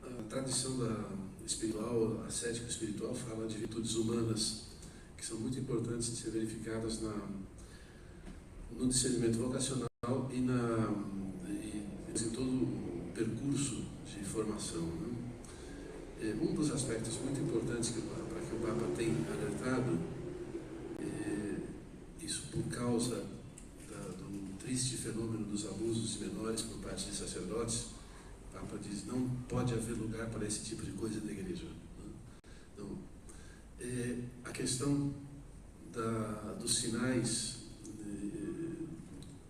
a tradição espiritual, ascética espiritual, fala de virtudes humanas, que são muito importantes de ser verificadas no discernimento vocacional e em todo o percurso de formação, né? Um dos aspectos muito importantes para que o Papa tem alertado, isso por causa do triste fenômeno dos abusos de menores por parte de sacerdotes, o Papa diz, não pode haver lugar para esse tipo de coisa na igreja. Então, a questão dos sinais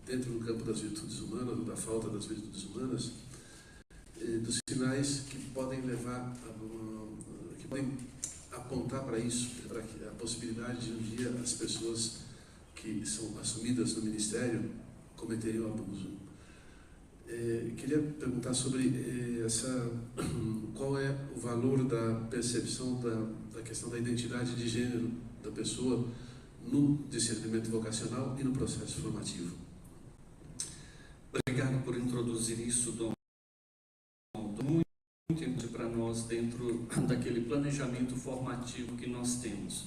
dentro do campo das virtudes humanas, ou da falta das virtudes humanas, dos sinais que podem levar, que podem apontar para isso, para a possibilidade de um dia as pessoas que são assumidas no ministério cometeriam abuso. Queria perguntar sobre qual é o valor da percepção da questão da identidade de gênero da pessoa no discernimento vocacional e no processo formativo. Obrigado por introduzir isso, Dom. Muito importante para nós dentro daquele planejamento formativo que nós temos.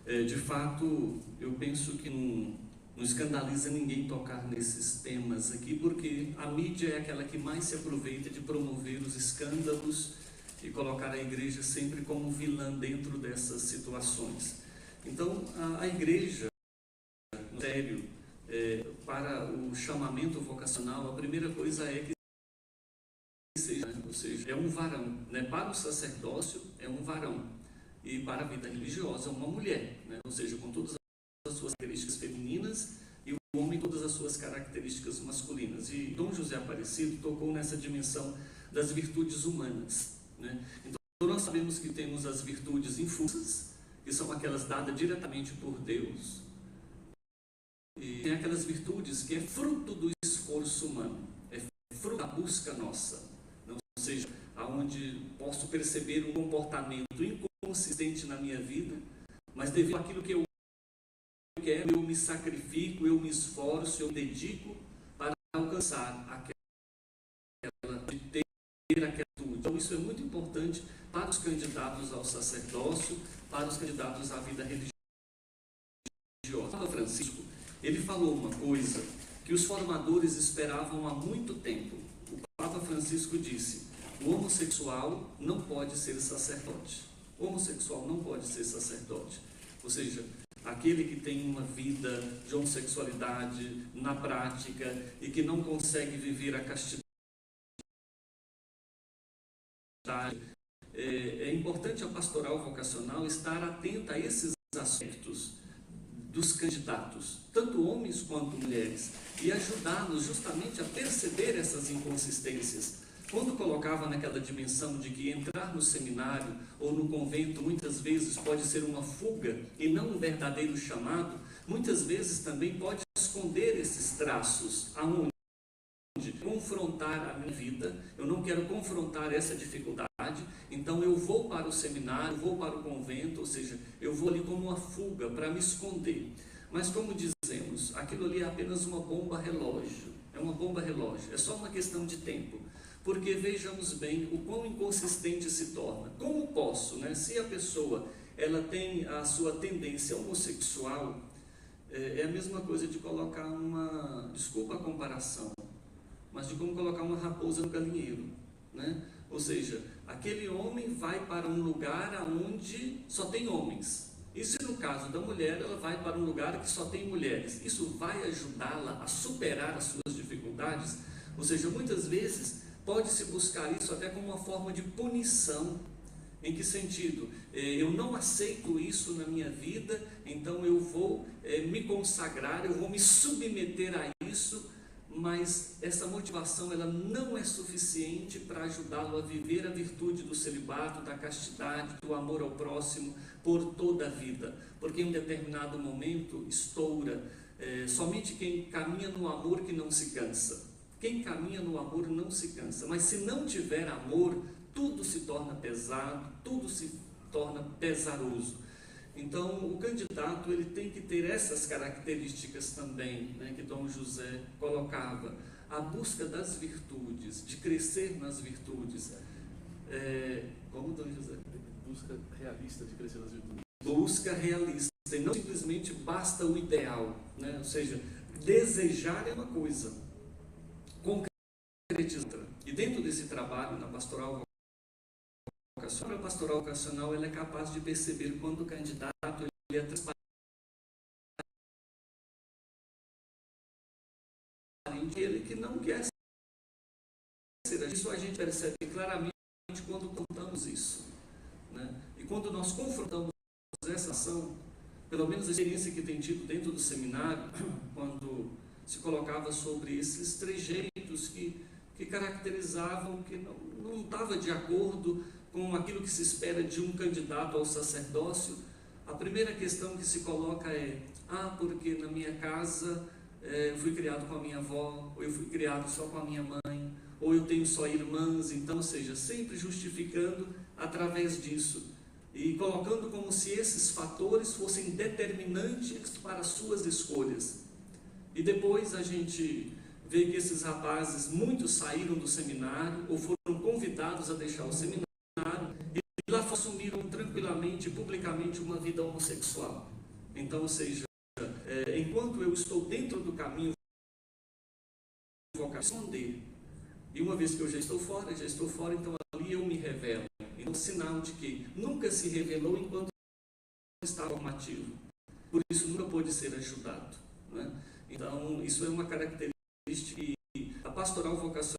De fato, eu penso que não escandaliza ninguém tocar nesses temas aqui, porque a mídia é aquela que mais se aproveita de promover os escândalos e colocar a igreja sempre como vilã dentro dessas situações. Então, a igreja, no sério, para o chamamento vocacional, a primeira coisa é que seja, é um varão, né? Para o sacerdócio é um varão, e para a vida religiosa é uma mulher, né? Ou seja, com todas as suas características femininas e o homem todas as suas características masculinas. E Dom José Aparecido tocou nessa dimensão das virtudes humanas, né? Então nós sabemos que temos as virtudes infusas, que são aquelas dadas diretamente por Deus, e tem aquelas virtudes que é fruto do esforço humano, é fruto da busca nossa, ou seja, aonde posso perceber um comportamento inconsistente na minha vida, mas devido àquilo que eu quero, eu me sacrifico, eu me esforço, eu me dedico para alcançar de ter aquela atitude. Então isso é muito importante para os candidatos ao sacerdócio, para os candidatos à vida religiosa. O Papa Francisco, ele falou uma coisa que os formadores esperavam há muito tempo. O Papa Francisco disse: o homossexual não pode ser sacerdote. O homossexual não pode ser sacerdote. Ou seja, aquele que tem uma vida de homossexualidade na prática e que não consegue viver a castidade. É importante a pastoral vocacional estar atenta a esses aspectos dos candidatos, tanto homens quanto mulheres, e ajudá-los justamente a perceber essas inconsistências. Quando colocava naquela dimensão de que entrar no seminário ou no convento muitas vezes pode ser uma fuga e não um verdadeiro chamado, muitas vezes também pode esconder esses traços, aonde confrontar a minha vida, eu não quero confrontar essa dificuldade, então eu vou para o seminário, vou para o convento, ou seja, eu vou ali como uma fuga para me esconder. Mas como dizemos, aquilo ali é apenas uma bomba relógio, é uma bomba relógio, é só uma questão de tempo, porque vejamos bem o quão inconsistente se torna. Como posso, né? Se a pessoa ela tem a sua tendência homossexual, é a mesma coisa de colocar uma, desculpa a comparação, mas de como colocar uma raposa no galinheiro, né? Ou seja, aquele homem vai para um lugar onde só tem homens. E se no caso da mulher, ela vai para um lugar que só tem mulheres, isso vai ajudá-la a superar as suas dificuldades? Ou seja, muitas vezes pode-se buscar isso até como uma forma de punição. Em que sentido? Eu não aceito isso na minha vida, então eu vou me consagrar, eu vou me submeter a isso, mas essa motivação ela não é suficiente para ajudá-lo a viver a virtude do celibato, da castidade, do amor ao próximo por toda a vida, porque em um determinado momento estoura. Somente quem caminha no amor que não se cansa, quem caminha no amor não se cansa, mas se não tiver amor, tudo se torna pesado, tudo se torna pesaroso. Então, o candidato ele tem que ter essas características também, né, que Dom José colocava. A busca das virtudes, de crescer nas virtudes. Como Dom José? Busca realista de crescer nas virtudes. Busca realista, e não simplesmente basta o ideal, né? Ou seja, desejar é uma coisa, concretizar outra. E dentro desse trabalho, na pastoral vocacional, a pastoral vocacional ela é capaz de perceber quando o candidato ele é transparente, ele que não quer ser. Isso a gente percebe claramente quando contamos isso, né? E quando nós confrontamos essa ação, pelo menos a experiência que tem tido dentro do seminário, quando se colocava sobre esses trejeitos que caracterizavam que não estava de acordo com aquilo que se espera de um candidato ao sacerdócio, a primeira questão que se coloca é: porque na minha casa eu fui criado com a minha avó, ou eu fui criado só com a minha mãe, ou eu tenho só irmãs. Então, ou seja, sempre justificando através disso e colocando como se esses fatores fossem determinantes para as suas escolhas. E depois a gente vê que esses rapazes, muitos saíram do seminário ou foram convidados a deixar o seminário e lá assumiram tranquilamente, publicamente, uma vida homossexual. Então, ou seja, enquanto eu estou dentro do caminho vocacional, esconder. E uma vez que eu já estou fora, então ali eu me revelo. Então, sinal de que nunca se revelou enquanto estava formativo. Por isso nunca pôde ser ajudado, né? Então, isso é uma característica que a pastoral vocacional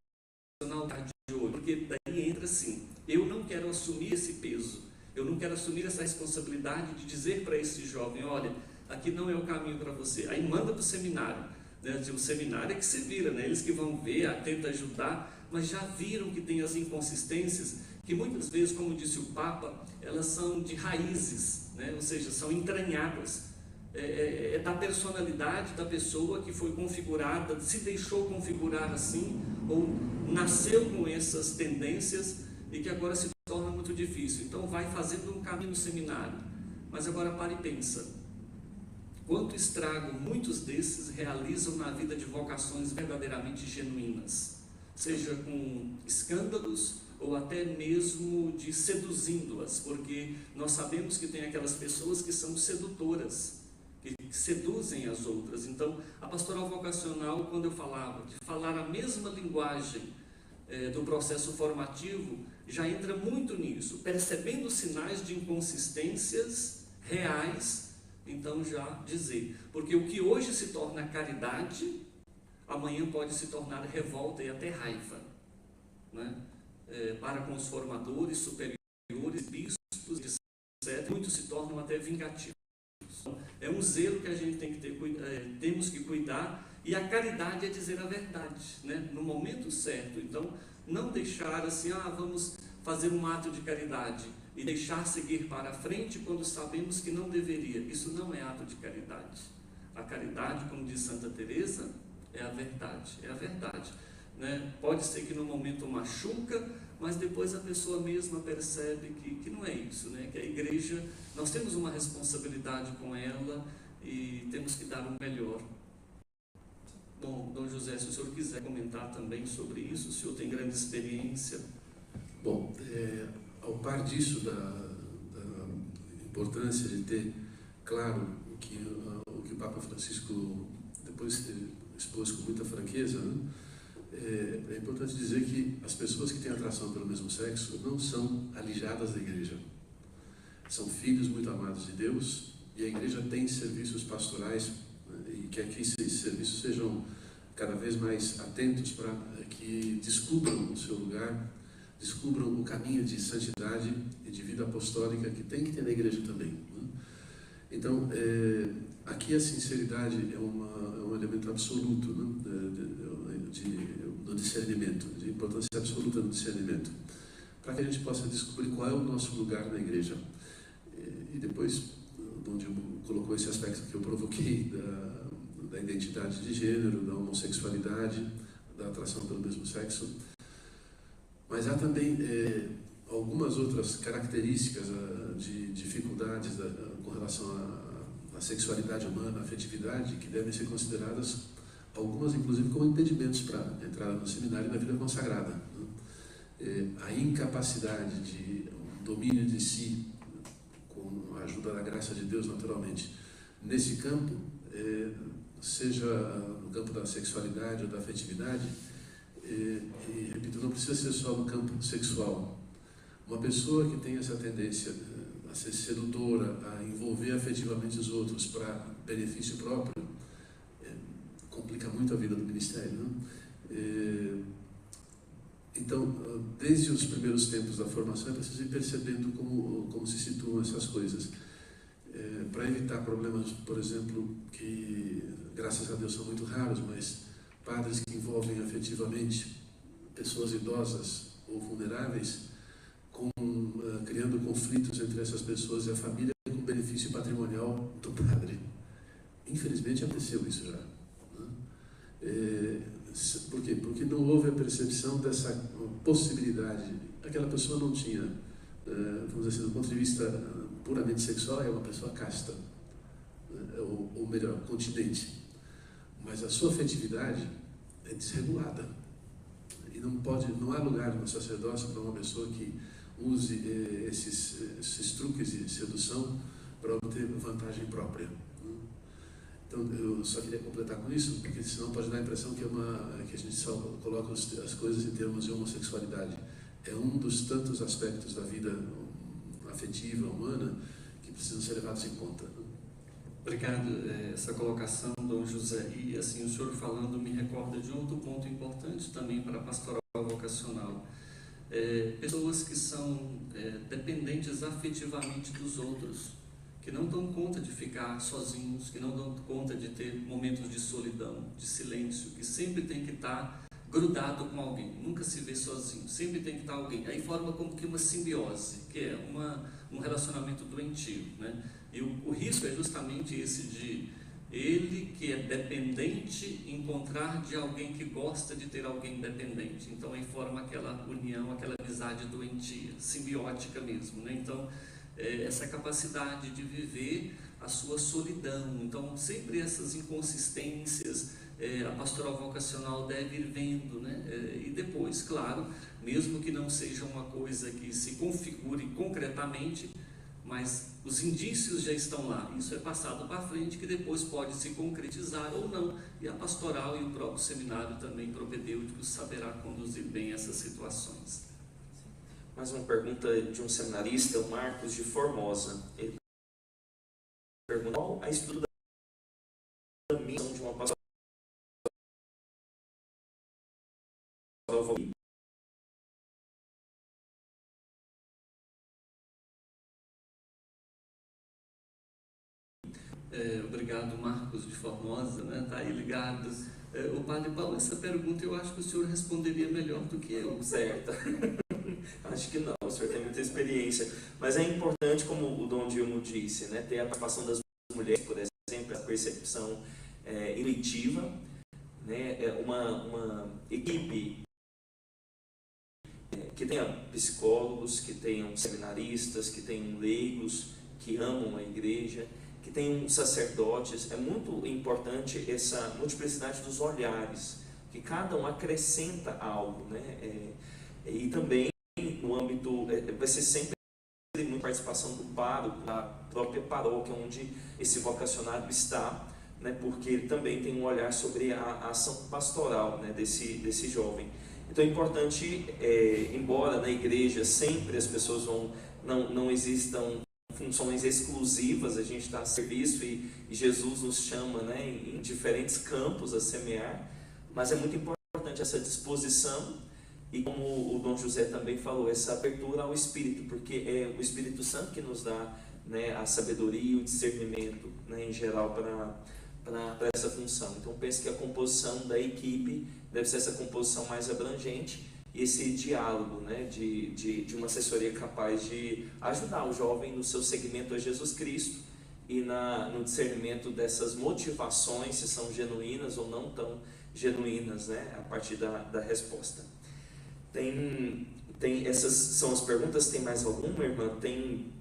está de olho, porque daí entra assim: eu não quero assumir esse peso, eu não quero assumir essa responsabilidade de dizer para esse jovem: olha, aqui não é o caminho para você. Aí manda para o seminário, né? O seminário é que se vira, né? Eles que vão ver, tenta ajudar, mas já viram que tem as inconsistências, que muitas vezes, como disse o Papa, elas são de raízes, né? Ou seja, são entranhadas. É da personalidade da pessoa que foi configurada, se deixou configurar assim, ou nasceu com essas tendências e que agora se torna muito difícil. Então vai fazendo um caminho no seminário. Mas agora para e pensa: quanto estrago muitos desses realizam na vida de vocações verdadeiramente genuínas, seja com escândalos ou até mesmo de seduzindo-as, porque nós sabemos que tem aquelas pessoas que são sedutoras, que seduzem as outras. Então, a pastoral vocacional, quando eu falava de falar a mesma linguagem do processo formativo, já entra muito nisso, percebendo sinais de inconsistências reais, então já dizer, porque o que hoje se torna caridade, amanhã pode se tornar revolta e até raiva, né? Para com os formadores, superiores, bispos, etc. Muitos se tornam até vingativos. É um zelo que a gente tem que ter, temos que cuidar, e a caridade é dizer a verdade, né? No momento certo. Então, não deixar assim: vamos fazer um ato de caridade e deixar seguir para frente quando sabemos que não deveria. Isso não é ato de caridade. A caridade, como diz Santa Teresa, é a verdade, é a verdade, né? Pode ser que no momento machuca, mas depois a pessoa mesma percebe que não é isso, né? Que a igreja, nós temos uma responsabilidade com ela e temos que dar o melhor. Bom, Dom José, se o senhor quiser comentar também sobre isso, o senhor tem grande experiência. Bom, ao par disso, da importância de ter claro o que o Papa Francisco depois expôs com muita franqueza, né? É importante dizer que as pessoas que têm atração pelo mesmo sexo não são alijadas da igreja. São filhos muito amados de Deus, e a igreja tem serviços pastorais, né, e quer que esses serviços sejam cada vez mais atentos para que descubram o seu lugar, descubram o caminho de santidade e de vida apostólica que tem que ter na igreja também, né? Então, aqui a sinceridade é um elemento absoluto, né, do discernimento, de importância absoluta no discernimento, para que a gente possa descobrir qual é o nosso lugar na igreja. E depois, onde colocou esse aspecto que eu provoquei da identidade de gênero, da homossexualidade, da atração pelo mesmo sexo, mas há também algumas outras características de dificuldades com relação à sexualidade humana, à afetividade, que devem ser consideradas, algumas inclusive como impedimentos para a entrada no seminário e na vida consagrada, né? A incapacidade de domínio de si, com a ajuda da graça de Deus naturalmente, nesse campo, seja no campo da sexualidade ou da afetividade, e repito, não precisa ser só no campo sexual. Uma pessoa que tem essa tendência a ser sedutora, a envolver afetivamente os outros para benefício próprio, complica muito a vida do ministério, né? Então, desde os primeiros tempos da formação, é preciso ir percebendo como se situam essas coisas, para evitar problemas, por exemplo, que graças a Deus são muito raros, mas padres que envolvem afetivamente pessoas idosas ou vulneráveis, criando conflitos entre essas pessoas e a família com benefício patrimonial do padre. Infelizmente aconteceu isso já, né? Por quê? Porque não houve a percepção dessa possibilidade. Aquela pessoa não tinha, vamos dizer assim, do ponto de vista puramente sexual, é uma pessoa casta, ou melhor, continente. Mas a sua afetividade é desregulada. E não há lugar no sacerdócio para uma pessoa que use esses truques de sedução para obter vantagem própria. Então, eu só queria completar com isso, porque senão pode dar a impressão que a gente só coloca as coisas em termos de homossexualidade. É um dos tantos aspectos da vida afetiva, humana, que precisam ser levados em conta. Obrigado, essa colocação, Dom José. E assim, o senhor falando me recorda de outro ponto importante também para a pastoral vocacional. Pessoas que são dependentes afetivamente dos outros, que não dão conta de ficar sozinhos, que não dão conta de ter momentos de solidão, de silêncio, que sempre tem que estar grudado com alguém, nunca se vê sozinho, sempre tem que estar alguém. Aí forma como que uma simbiose, que é um relacionamento doentio, né? E o risco é justamente esse de ele, que é dependente, encontrar de alguém que gosta de ter alguém dependente. Então aí forma aquela união, aquela amizade doentia, simbiótica mesmo, né? Então, essa capacidade de viver a sua solidão. Então, sempre essas inconsistências, a pastoral vocacional deve ir vendo, né? E depois, claro, mesmo que não seja uma coisa que se configure concretamente, mas os indícios já estão lá. Isso é passado para frente, que depois pode se concretizar ou não. E a pastoral e o próprio seminário também propedêutico saberá conduzir bem essas situações. Mais uma pergunta de um seminarista, o Marcos de Formosa. Ele pergunta qual a estrutura da missão de uma pastoral vocacional. Obrigado, Marcos de Formosa, né? Está aí ligado. O Padre Paulo, essa pergunta eu acho que o senhor responderia melhor do que eu. Certo. Acho que não, o senhor tem muita experiência. Mas é importante, como o Dom Dilmo disse, né, ter a participação das mulheres, por exemplo, sempre a percepção intuitiva, né? Uma equipe que tenha psicólogos, que tenham seminaristas, que tenham leigos, que amam a igreja, que tenham sacerdotes. É muito importante essa multiplicidade dos olhares, que cada um acrescenta algo, né? E também no âmbito, vai ser sempre muita participação do pároco, da própria paróquia onde esse vocacionado está, né? Porque ele também tem um olhar sobre a ação pastoral, né? desse jovem. Então é importante, embora na igreja sempre as pessoas não existam funções exclusivas, a gente está a serviço e Jesus nos chama, né, em diferentes campos a semear, mas é muito importante essa disposição e, como o Dom José também falou, essa abertura ao Espírito, porque é o Espírito Santo que nos dá, né, a sabedoria e o discernimento, né, em geral para essa função. Então penso que a composição da equipe deve ser essa composição mais abrangente e esse diálogo, né, de uma assessoria capaz de ajudar o jovem no seu seguimento a Jesus Cristo e no discernimento dessas motivações, se são genuínas ou não tão genuínas, né, a partir da resposta. Essas são as perguntas. Tem mais alguma, irmã? Tem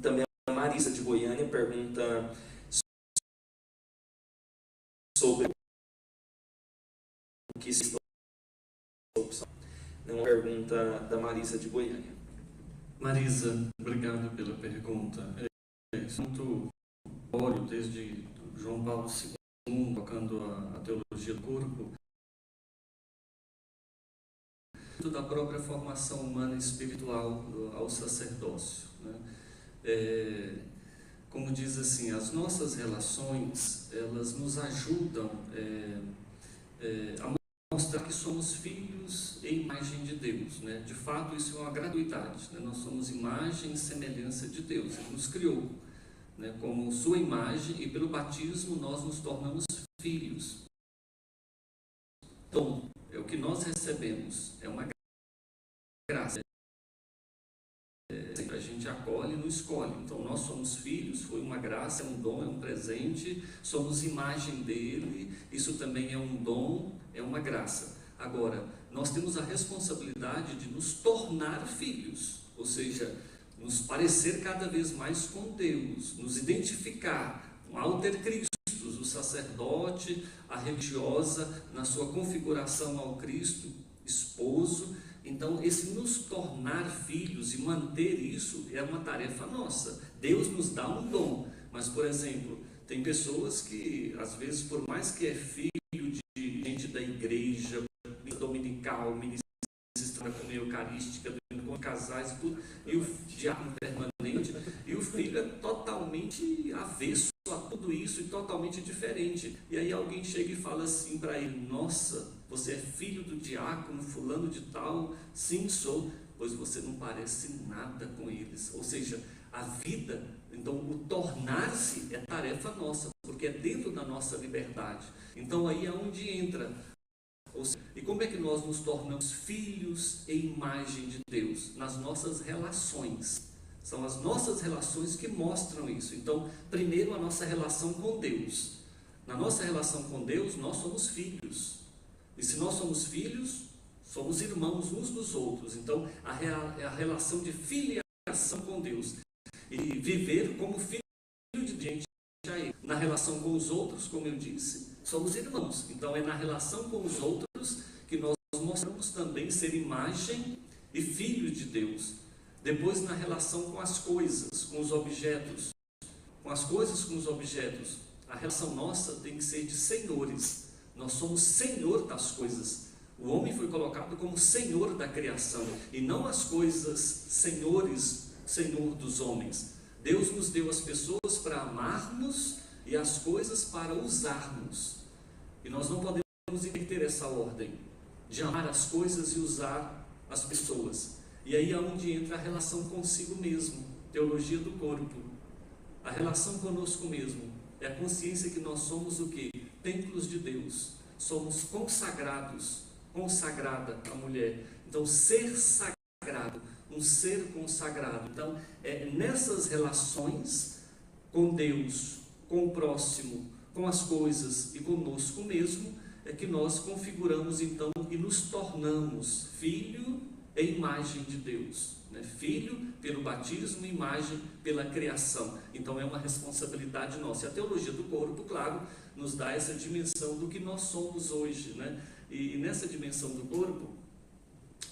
também a Marisa de Goiânia pergunta sobre o que se opção. É uma pergunta da Marisa de Goiânia. Marisa, obrigado pela pergunta. É muito óleo desde João Paulo II, tocando a teologia do corpo, da própria formação humana e espiritual ao sacerdócio, né? Como diz assim, as nossas relações, elas nos ajudam a mostrar que somos filhos e imagem de Deus, né? De fato, isso é uma gratuidade, né? Nós somos imagem e semelhança de Deus. Ele nos criou, né, como sua imagem, e pelo batismo nós nos tornamos filhos. Então, é o que nós recebemos, é uma graça. A gente acolhe e não escolhe. Então nós somos filhos, foi uma graça, é um dom, é um presente, somos imagem dele, isso também é um dom, é uma graça. Agora, nós temos a responsabilidade de nos tornar filhos, ou seja, nos parecer cada vez mais com Deus, nos identificar com alter Christus, o sacerdote, a religiosa, na sua configuração ao Cristo, esposo. Então, esse nos tornar filhos e manter isso é uma tarefa nossa. Deus nos dá um dom, mas, por exemplo, tem pessoas que, às vezes, por mais que é filho de gente da igreja, dominical, ministra com a eucarística, com casais, tudo, e o diácono permanente, e o filho é totalmente avesso a tudo isso e totalmente diferente. E aí alguém chega e fala assim para ele: nossa, você é filho do diácono fulano de tal? Sim, sou. Pois você não parece nada com eles. Ou seja, a vida, então o tornar-se é tarefa nossa, porque é dentro da nossa liberdade. Então aí é onde entra. Ou seja, e como é que nós nos tornamos filhos e imagem de Deus? Nas nossas relações. São as nossas relações que mostram isso. Então, primeiro a nossa relação com Deus. Na nossa relação com Deus, nós somos filhos. E se nós somos filhos, somos irmãos uns dos outros. Então, a relação de filiação com Deus. E viver como filho de gente a Ele. Na relação com os outros, como eu disse, somos irmãos. Então, é na relação com os outros que nós mostramos também ser imagem e filhos de Deus. Depois, na relação com as coisas, com os objetos. Com as coisas, com os objetos. A relação nossa tem que ser de senhores. Nós somos senhor das coisas. O homem foi colocado como senhor da criação, e não as coisas senhor dos homens. Deus nos deu as pessoas para amarmos e as coisas para usarmos. E nós não podemos inverter essa ordem de amar as coisas e usar as pessoas. E aí é onde entra a relação consigo mesmo, teologia do corpo. A relação conosco mesmo é a consciência que nós somos o quê? Templos de Deus. Somos consagrados, consagrada a mulher. Então, ser sagrado, um ser consagrado. Então, nessas relações com Deus, com o próximo, com as coisas e conosco mesmo, é que nós configuramos então e nos tornamos filho e imagem de Deus, né? Filho pelo batismo, imagem pela criação. Então é uma responsabilidade nossa. E a teologia do corpo, claro, nos dá essa dimensão do que nós somos hoje, né? E nessa dimensão do corpo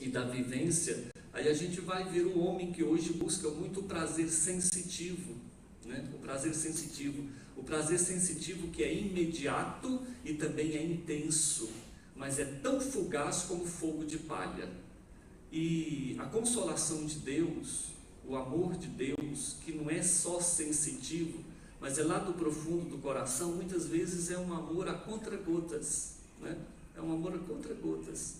e da vivência, aí a gente vai ver o homem que hoje busca muito o prazer sensitivo, né? O prazer sensitivo que é imediato e também é intenso, mas é tão fugaz como fogo de palha. E a consolação de Deus, o amor de Deus, que não é só sensitivo, mas é lá do profundo do coração, muitas vezes é um amor a contra-gotas, né? É um amor a contra-gotas,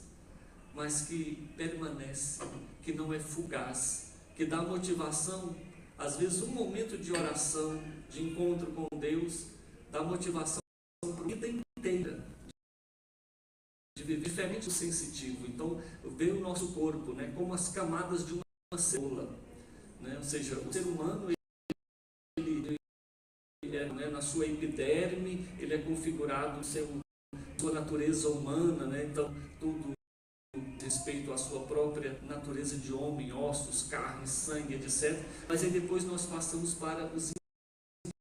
mas que permanece, que não é fugaz, que dá motivação. Às vezes um momento de oração, de encontro com Deus, dá motivação para a vida inteira, de viver diferente do sensitivo. Então, vê o nosso corpo, né, como as camadas de uma cebola, né? Ou seja, o ser humano, ele é, né, na sua epiderme, ele é configurado, sua natureza humana, né? Então, tudo respeito à sua própria natureza de homem, ossos, carne, sangue, etc. Mas aí depois nós passamos para os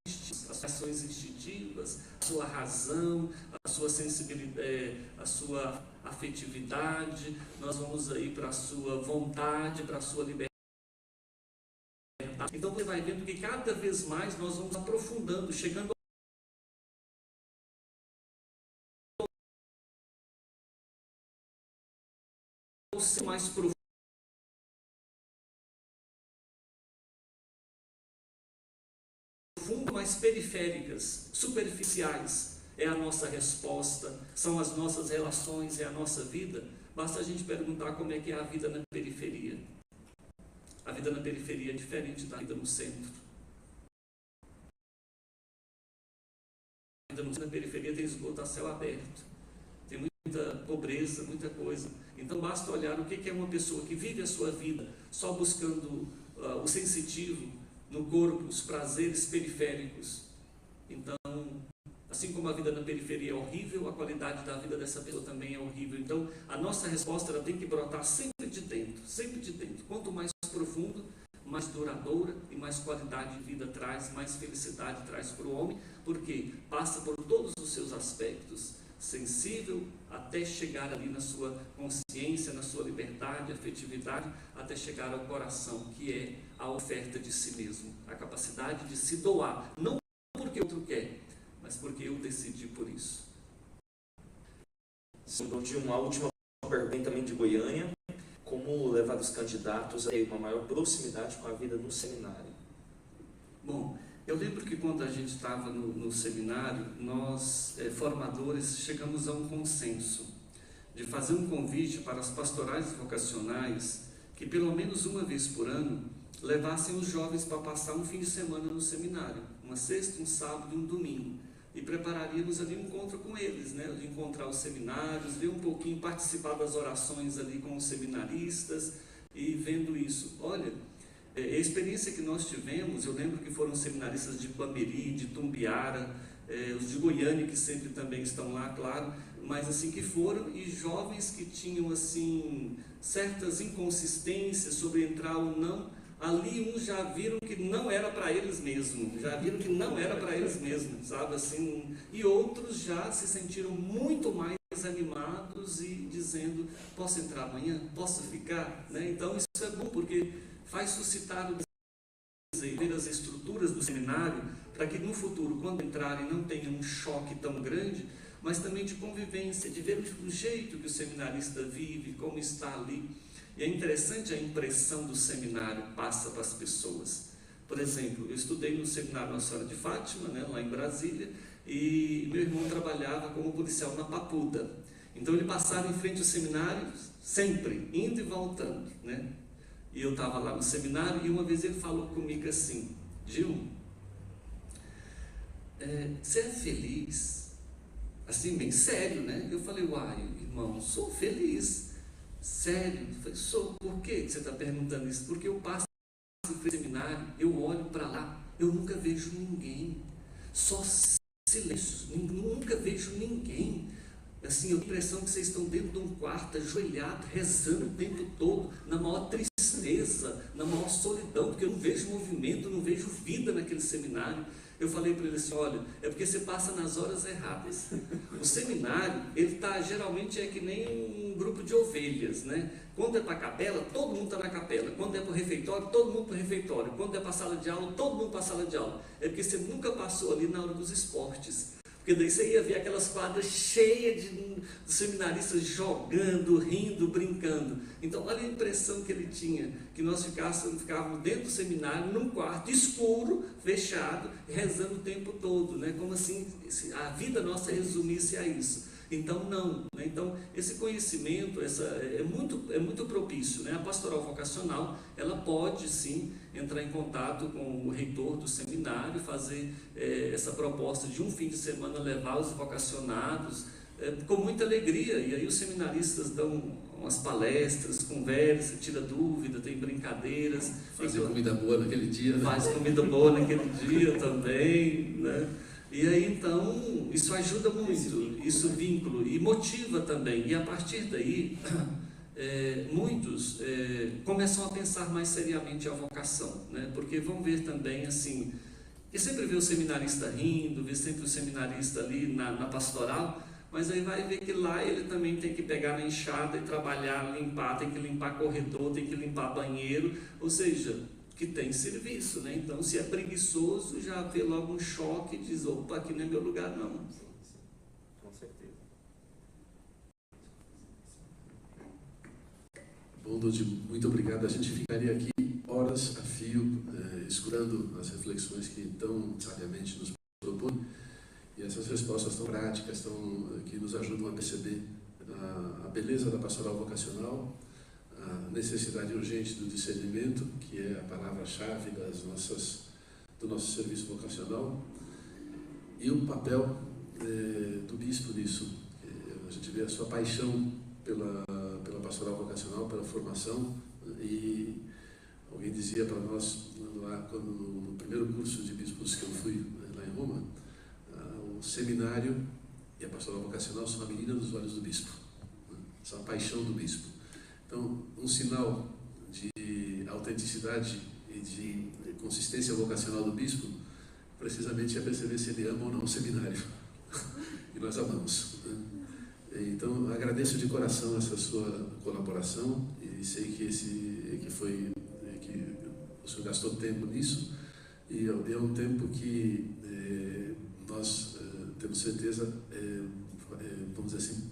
instintos, as ações instintivas, a sua razão, a sua sensibilidade, a sua afetividade. Nós vamos aí para a sua vontade, para a sua liberdade. Então você vai vendo que cada vez mais nós vamos aprofundando, chegando ao ser mais profundo, mais periféricas, superficiais. É a nossa resposta, são as nossas relações, é a nossa vida. Basta a gente perguntar como é que é a vida na periferia. A vida na periferia é diferente da vida no centro. A vida na periferia tem esgoto a céu aberto, tem muita pobreza, muita coisa. Então basta olhar o que é uma pessoa que vive a sua vida só buscando o sensitivo no corpo, os prazeres periféricos. Então, assim como a vida na periferia é horrível, a qualidade da vida dessa pessoa também é horrível. Então, a nossa resposta ela tem que brotar sempre de dentro, sempre de dentro. Quanto mais profundo, mais duradoura e mais qualidade de vida traz, mais felicidade traz para o homem, porque passa por todos os seus aspectos, sensível até chegar ali na sua consciência, na sua liberdade, afetividade, até chegar ao coração, que é a oferta de si mesmo, a capacidade de se doar, não porque outro quer, mas porque eu decidi por isso. De uma última pergunta também de Goiânia: como levar os candidatos a ter uma maior proximidade com a vida no seminário? Bom, eu lembro que quando a gente estava no seminário, nós, formadores, chegamos a um consenso de fazer um convite para as pastorais vocacionais que pelo menos uma vez por ano levassem os jovens para passar um fim de semana no seminário, uma sexta, um sábado e um domingo, e prepararíamos ali um encontro com eles, né? De encontrar os seminários, ver um pouquinho, participar das orações ali com os seminaristas e vendo isso. Olha, a experiência que nós tivemos, eu lembro que foram seminaristas de Pameri, de Tumbiara, os de Goiânia, que sempre também estão lá, claro, mas assim que foram, e jovens que tinham assim certas inconsistências sobre entrar ou não. Ali uns já viram que não era para eles mesmos, sabe assim, e outros já se sentiram muito mais animados e dizendo: posso entrar amanhã? Posso ficar? Né? Então isso é bom, porque faz suscitar o desejo, ver as estruturas do seminário, para que no futuro, quando entrarem, não tenham um choque tão grande, mas também de convivência, de ver o jeito que o seminarista vive, como está ali. E é interessante a impressão do seminário passa para as pessoas. Por exemplo, eu estudei no seminário Nossa Senhora de Fátima, né, lá em Brasília, e meu irmão trabalhava como policial na Papuda. Então ele passava em frente ao seminário sempre, indo e voltando, né? E eu estava lá no seminário e uma vez ele falou comigo assim: Gil, você é feliz? Assim, bem sério, né? Eu falei: uai, irmão, sou feliz. Sério? Eu falei: sou. Por que você está perguntando isso? Porque eu passo no seminário, eu olho para lá, eu nunca vejo ninguém. só silêncio, nunca vejo ninguém. Assim, eu tenho a impressão que vocês estão dentro de um quarto, ajoelhado, rezando o tempo todo, na maior tristeza, na maior solidão, porque eu não vejo movimento, não vejo vida naquele seminário. Eu falei para ele assim, olha, é porque você passa nas horas erradas. O seminário, ele tá, geralmente é que nem um grupo de ovelhas, né? Quando é para a capela, todo mundo está na capela. Quando é para o refeitório, todo mundo para o refeitório. Quando é para a sala de aula, todo mundo para a sala de aula. É porque você nunca passou ali na hora dos esportes. Porque daí você ia ver aquelas quadras cheias de seminaristas jogando, rindo, brincando. Então, olha a impressão que ele tinha, que nós ficávamos dentro do seminário, num quarto escuro, fechado, rezando o tempo todo, né? Como assim a vida nossa resumisse a isso. Então, não. Né? Então, esse conhecimento é muito propício. Né? A pastoral vocacional, ela pode, sim, entrar em contato com o reitor do seminário, fazer essa proposta de um fim de semana levar os vocacionados com muita alegria. E aí os seminaristas dão umas palestras, conversa, tira dúvida, tem brincadeiras. Fazem comida boa naquele dia. Né? Faz comida boa naquele dia também, né? E aí então, isso ajuda muito, isso vínculo, e motiva também, e a partir daí, muitos começam a pensar mais seriamente a vocação, né? Porque vão ver também assim, e sempre vê o seminarista rindo, vê sempre o seminarista ali na pastoral, mas aí vai ver que lá ele também tem que pegar na enxada e trabalhar, limpar, tem que limpar corredor, tem que limpar banheiro, ou seja, que tem serviço, né? Então, se é preguiçoso, já vê logo um choque e diz, opa, aqui não é meu lugar, não. Com certeza. Bom, Dodi, muito obrigado. A gente ficaria aqui horas a fio, escutando as reflexões que tão sabiamente nos propõe, e essas respostas tão práticas, que nos ajudam a perceber a beleza da pastoral vocacional, a necessidade urgente do discernimento, que é a palavra-chave do nosso serviço vocacional, e o papel do bispo nisso. A gente vê a sua paixão pela pastoral vocacional, pela formação, e alguém dizia para nós, lá no primeiro curso de bispos que eu fui lá em Roma, o seminário e a pastoral vocacional são a menina dos olhos do bispo, são a paixão do bispo. Então, um sinal de autenticidade e de consistência vocacional do bispo, precisamente é perceber se ele ama ou não o seminário. E nós amamos. Então, agradeço de coração essa sua colaboração e sei que o senhor gastou tempo nisso, e é um tempo que nós temos certeza, vamos dizer assim,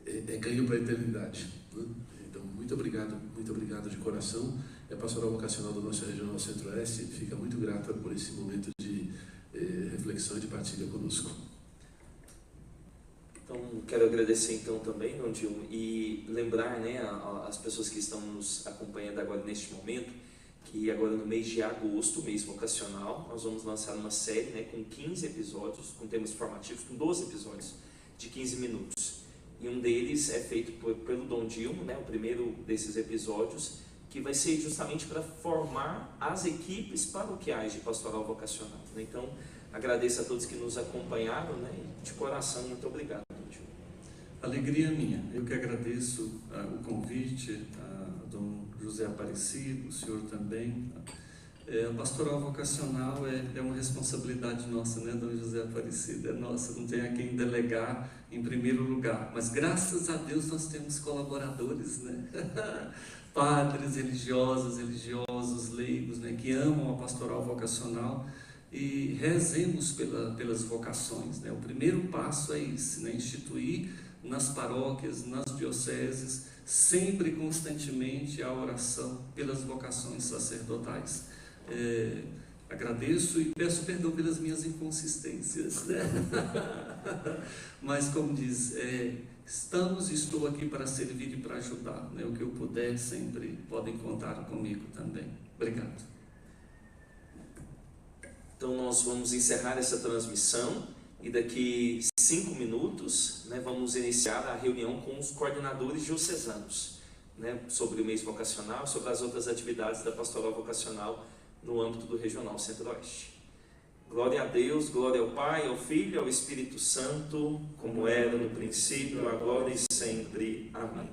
é ganho para a eternidade. Né? Então, muito obrigado de coração. E a pastoral vocacional da nossa Regional Centro-Oeste fica muito grata por esse momento de reflexão e de partilha conosco. Então, quero agradecer então também, Dom Dilma, e lembrar, né, as pessoas que estão nos acompanhando agora neste momento, que agora no mês de agosto, mês vocacional, nós vamos lançar uma série, né, com 15 episódios, com temas formativos, com 12 episódios de 15 minutos. E um deles é feito pelo Dom Dilma, né, o primeiro desses episódios, que vai ser justamente para formar as equipes paroquiais de pastoral vocacional. Né? Então, agradeço a todos que nos acompanharam, né, e de coração, muito obrigado. Alegria minha. Eu que agradeço o convite a Dom José Aparecido, o senhor também. A pastoral vocacional é uma responsabilidade nossa, né, Dom José Aparecido? É nossa, não tem a quem delegar em primeiro lugar. Mas graças a Deus nós temos colaboradores, né? Padres, religiosos, leigos, né, que amam a pastoral vocacional. E rezemos pelas vocações, né? O primeiro passo é esse, né? Instituir nas paróquias, nas dioceses, sempre e constantemente a oração pelas vocações sacerdotais. Agradeço e peço perdão pelas minhas inconsistências, né? Mas como diz, estou aqui para servir e para ajudar, né? O que eu puder, sempre podem contar comigo também. Obrigado. Então nós vamos encerrar essa transmissão e daqui 5 minutos, né, vamos iniciar a reunião com os coordenadores diocesanos, né, sobre o mês vocacional, sobre as outras atividades da pastoral vocacional no âmbito do Regional Centro-Oeste. Glória a Deus, glória ao Pai, ao Filho e ao Espírito Santo, como era no princípio, agora e sempre. Amém.